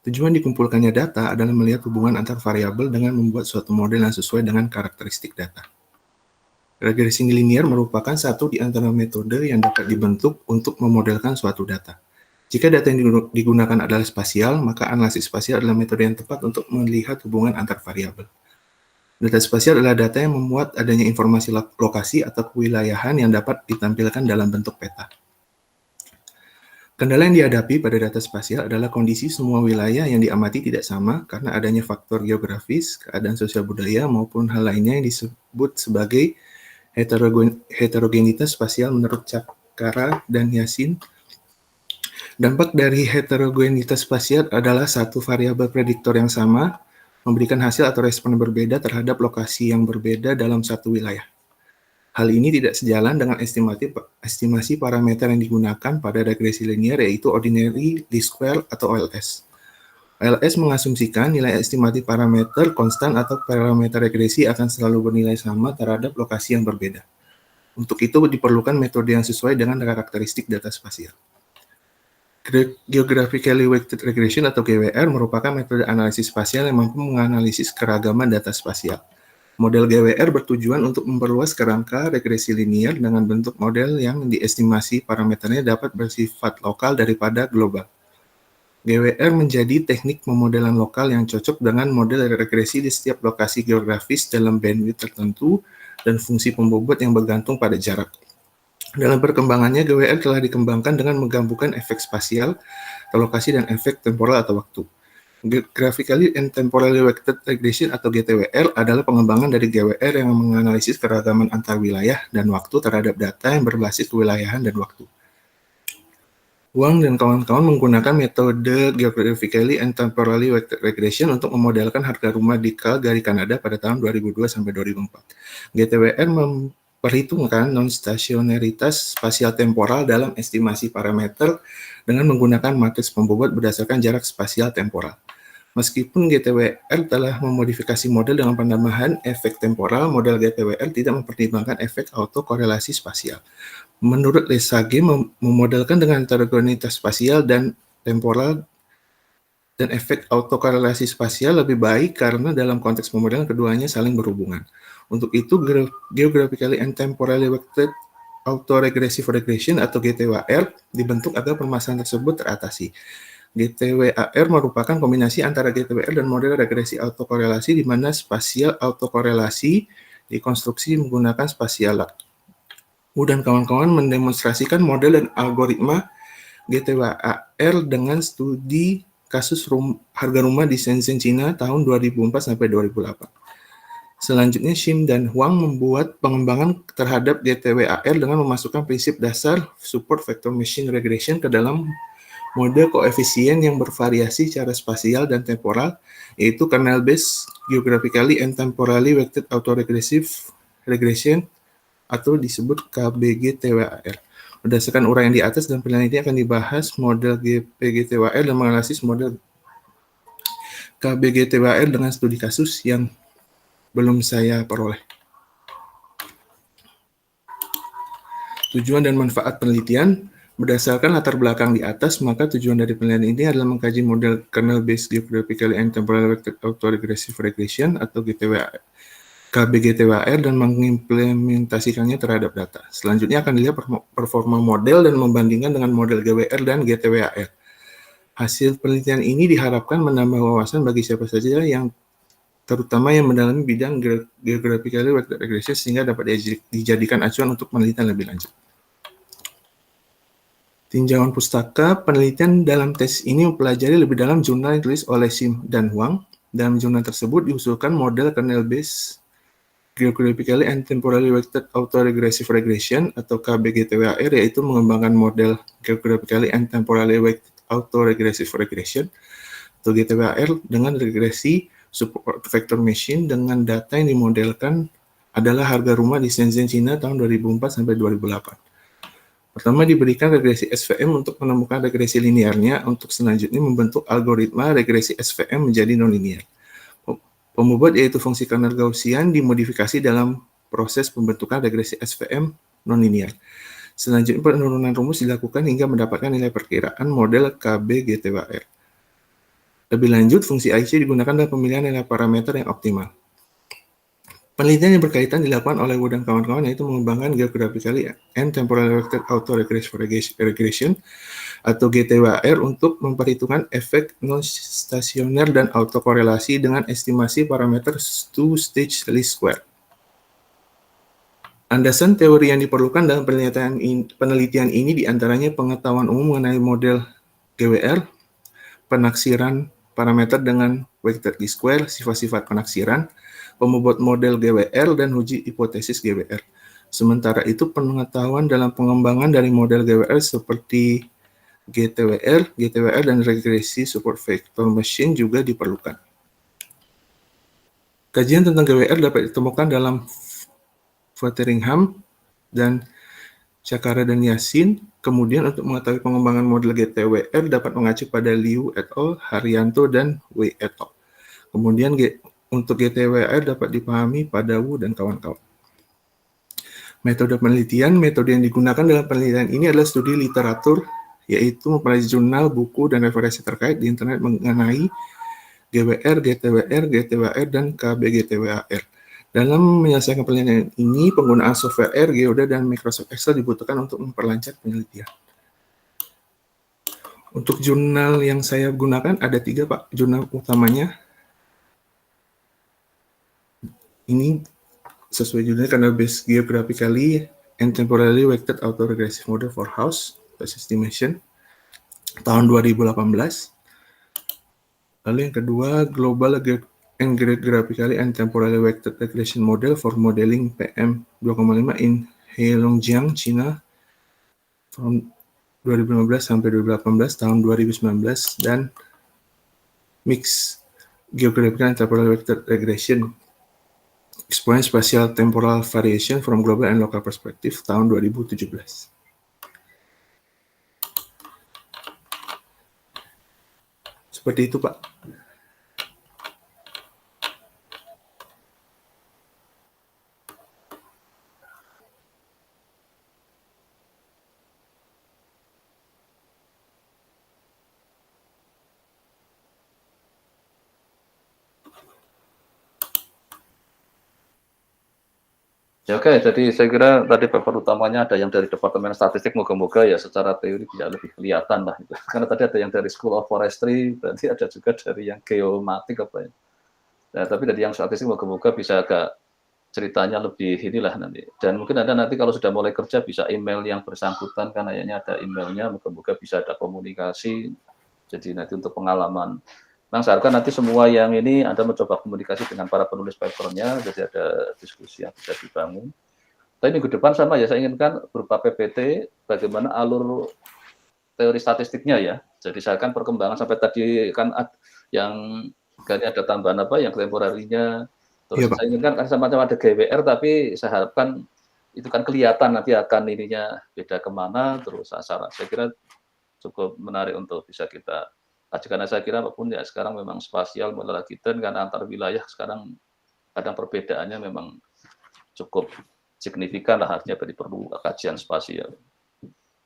Tujuan dikumpulkannya data adalah melihat hubungan antar variabel dengan membuat suatu model yang sesuai dengan karakteristik data. Regresi linear merupakan satu di antara metode yang dapat dibentuk untuk memodelkan suatu data. Jika data yang digunakan adalah spasial, maka analisis spasial adalah metode yang tepat untuk melihat hubungan antar variabel. Data spasial adalah data yang memuat adanya informasi lokasi atau kewilayahan yang dapat ditampilkan dalam bentuk peta. Kendala yang dihadapi pada data spasial adalah kondisi semua wilayah yang diamati tidak sama karena adanya faktor geografis, keadaan sosial budaya, maupun hal lainnya yang disebut sebagai heterogenitas spasial menurut Cakara dan Yasin. Dampak dari heterogenitas spasial adalah satu variabel prediktor yang sama memberikan hasil atau respon berbeda terhadap lokasi yang berbeda dalam satu wilayah. Hal ini tidak sejalan dengan estimasi parameter yang digunakan pada regresi linear, yaitu ordinary least square atau OLS. OLS mengasumsikan nilai estimasi parameter konstan atau parameter regresi akan selalu bernilai sama terhadap lokasi yang berbeda. Untuk itu diperlukan metode yang sesuai dengan karakteristik data spasial. Geographically Weighted Regression atau GWR merupakan metode analisis spasial yang mampu menganalisis keragaman data spasial. Model GWR bertujuan untuk memperluas kerangka regresi linear dengan bentuk model yang diestimasi parameternya dapat bersifat lokal daripada global. GWR menjadi teknik pemodelan lokal yang cocok dengan model regresi di setiap lokasi geografis dalam bandwidth tertentu dan fungsi pembobot yang bergantung pada jarak. Dalam perkembangannya, GWR telah dikembangkan dengan menggabungkan efek spasial, lokasi, dan efek temporal atau waktu. Graphically and Temporally Weighted Regression atau GTWR adalah pengembangan dari GWR yang menganalisis keragaman antar wilayah dan waktu terhadap data yang berbasis kewilayahan dan waktu. Wang dan kawan-kawan menggunakan metode Geographically and Temporally Weighted Regression untuk memodelkan harga rumah di Calgary, Kanada pada tahun 2002 sampai 2004. GTWR memperhitungkan non-stasionaritas spasial temporal dalam estimasi parameter dengan menggunakan matriks pembobot berdasarkan jarak spasial temporal. Meskipun GTWR telah memodifikasi model dengan penambahan efek temporal, model GTWR tidak mempertimbangkan efek autokorelasi spasial. Menurut Lesage, memodelkan dengan heterogenitas spasial dan temporal dan efek autokorelasi spasial lebih baik karena dalam konteks pemodelan keduanya saling berhubungan. Untuk itu, Geographically and Temporally Weighted Autoregressive Regression atau GTWR dibentuk agar permasalahan tersebut teratasi. GTWAR merupakan kombinasi antara GTWR dan model regresi autokorelasi di mana spasial autokorelasi dikonstruksi menggunakan spasial. Wu dan kawan-kawan mendemonstrasikan model dan algoritma GTWAR dengan studi kasus harga rumah di Shenzhen, China tahun 2004 sampai 2008. Selanjutnya, Shim dan Huang membuat pengembangan terhadap GTWAR dengan memasukkan prinsip dasar support vector machine regression ke dalam mode koefisien yang bervariasi secara spasial dan temporal, yaitu kernel-based geographically and temporally weighted autoregressive regression atau disebut KBGTWAR. Berdasarkan uraian di atas dan penelitian ini akan dibahas model GPGTWAR dan menganalisis model KBGTWAR dengan studi kasus yang belum saya peroleh. Tujuan dan manfaat penelitian. Berdasarkan latar belakang di atas, maka tujuan dari penelitian ini adalah mengkaji model kernel-based geographically and temporally weighted autoregressive regression atau GTWAR, KBGTWAR, dan mengimplementasikannya terhadap data. Selanjutnya akan dilihat performa model dan membandingkan dengan model GWR dan GTWAR. Hasil penelitian ini diharapkan menambah wawasan bagi siapa saja yang terutama yang mendalami bidang geographically weighted regression sehingga dapat dijadikan acuan untuk penelitian lebih lanjut. Tinjauan pustaka, penelitian dalam tes ini mempelajari lebih dalam jurnal yang ditulis oleh Shim dan Huang. Dalam jurnal tersebut diusulkan model kernel-based geographically and temporally weighted autoregressive regression atau KBGTWAR, yaitu mengembangkan model geographically and temporally weighted autoregressive regression atau GTWAR dengan regresi support vector machine dengan data yang dimodelkan adalah harga rumah di Shenzhen, China tahun 2004 sampai 2008. Pertama diberikan regresi SVM untuk menemukan regresi linearnya, untuk selanjutnya membentuk algoritma regresi SVM menjadi nonlinear. Pembuat yaitu fungsi kernel Gaussian dimodifikasi dalam proses pembentukan regresi SVM nonlinear. Selanjutnya penurunan rumus dilakukan hingga mendapatkan nilai perkiraan model KBGTWAR. Lebih lanjut, fungsi IC digunakan dalam pemilihan nilai parameter yang optimal. Penelitian yang berkaitan dilakukan oleh Wu dan kawan-kawan yaitu mengembangkan geographically and temporally weighted autoregressive regression atau GTWAR untuk memperhitungkan efek non-stasioner dan autokorelasi dengan estimasi parameter two-stage least square. Landasan teori yang diperlukan dalam penelitian ini diantaranya pengetahuan umum mengenai model GWR, penaksiran parameter dengan weighted least square, sifat-sifat penaksiran, pembuat model GWR, dan uji hipotesis GWR. Sementara itu, pengetahuan dalam pengembangan dari model GWR seperti GTWR, GTWR, dan regresi support vector machine juga diperlukan. Kajian tentang GWR dapat ditemukan dalam Fotheringham dan Chakara dan Yasin. Kemudian untuk mengetahui pengembangan model GTWR dapat mengacu pada Liu et al., Haryanto, dan Wei et al. Kemudian untuk GTWR dapat dipahami pada Wu dan kawan-kawan. Metode penelitian, metode yang digunakan dalam penelitian ini adalah studi literatur, yaitu mempelajari jurnal, buku, dan referensi terkait di internet mengenai GWR, GTWR, GTWAR, dan KBGTWAR. Dalam menyelesaikan penelitian ini, penggunaan software R, Geoda, dan Microsoft Excel dibutuhkan untuk memperlancar penelitian. Untuk jurnal yang saya gunakan ada 3, Pak. Jurnal utamanya ini sesuai judulnya kernel-based geographically and temporally weighted autoregressive model for house estimation tahun 2018. Lalu yang kedua, global and geographically and temporally weighted regression model for modeling PM 2,5 in Heilongjiang, China from 2015 sampai 2018 tahun 2019, dan mix geographical and temporally weighted regression explain spatial temporal variation from global and local perspective tahun 2017. Seperti itu, Pak. Ya oke, jadi saya kira tadi paper utamanya ada yang dari Departemen Statistik, moga-moga ya secara teori bisa lebih kelihatan lah itu. Karena tadi ada yang dari School of Forestry, berarti ada juga dari yang geomatik apa ya. Nah, tapi dari yang statistik moga-moga bisa agak ceritanya lebih inilah nanti. Dan mungkin ada nanti kalau sudah mulai kerja bisa email yang bersangkutan, kan kayaknya ada emailnya, moga-moga bisa ada komunikasi. Jadi nanti untuk pengalaman. Bang, seharusnya nanti semua yang ini Anda mencoba komunikasi dengan para penulis papernya, jadi ada diskusi yang bisa dibangun. Tapi minggu depan sama ya, saya inginkan berupa PPT, bagaimana alur teori statistiknya ya. Jadi saya kan perkembangan sampai tadi kan yang ini ada tambahan apa, yang temporarinya, terus saya inginkan kan sama-sama ada GWR, tapi saya harapkan itu kan kelihatan nanti akan ininya beda kemana, terus saya kira cukup menarik untuk bisa kita kaji, karena saya kira apapun ya sekarang memang spasial mulai lagi dan karena antar wilayah sekarang kadang perbedaannya memang cukup signifikan lah, artinya perlu kajian spasial.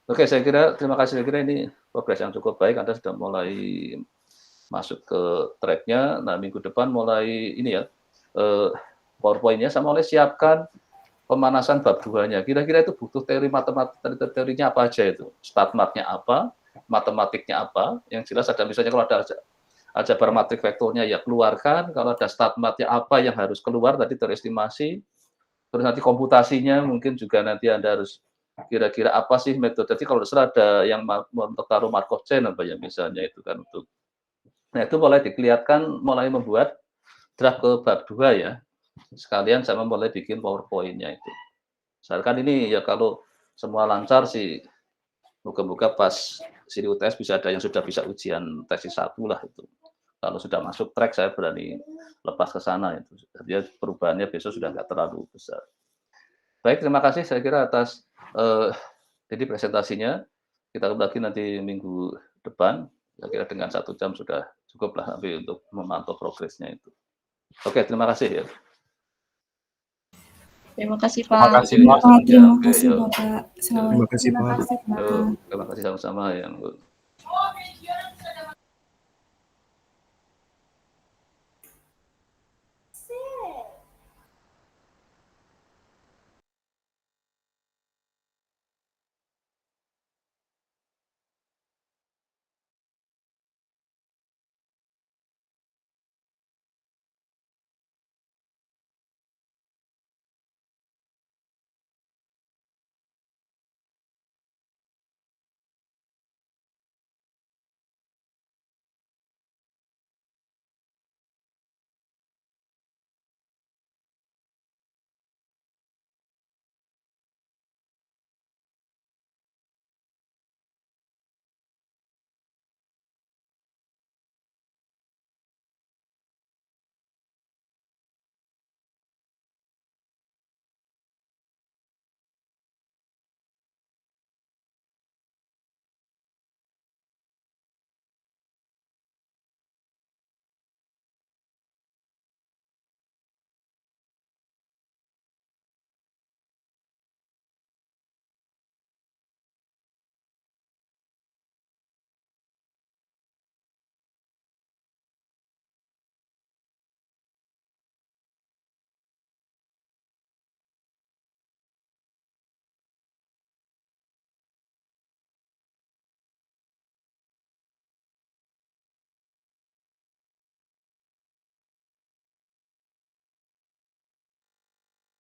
Oke, saya kira terima kasih, saya kira ini progres yang cukup baik, Anda sudah mulai masuk ke tracknya. Nah, minggu depan mulai ini ya PowerPoint-nya sama mulai siapkan pemanasan bab 2-nya. Kira-kira itu butuh teori matematik, teorinya apa aja itu? Statmatnya apa? Matematiknya apa? Yang jelas ada misalnya kalau ada aljabar matrik vektornya ya keluarkan, kalau ada statmatnya apa yang harus keluar tadi terestimasi, terus nanti komputasinya mungkin juga nanti Anda harus kira-kira apa sih metode. Jadi kalau salah ada yang untuk taruh Markov chain apa ya misalnya itu kan untuk. Nah, itu mulai dikelihatkan, mulai membuat draft ke bab 2 ya. Sekalian sama mulai bikin PowerPoint-nya itu. Misalkan ini ya kalau semua lancar sih moga-moga pas siri UTS bisa ada yang sudah bisa ujian tesis 1 lah itu. Kalau sudah masuk track saya berani lepas ke sana itu. Jadi perubahannya besok sudah nggak terlalu besar. Baik, terima kasih saya kira atas jadi presentasinya. Kita lagi nanti minggu depan. Saya kira dengan 1 jam sudah cukup lah untuk memantau progresnya itu. Oke, terima kasih ya. Terima kasih Pak. Terima kasih, Terima kasih Oke, Bapak. Terima kasih, Pak. Terima kasih, Bapak. Terima kasih sama-sama yang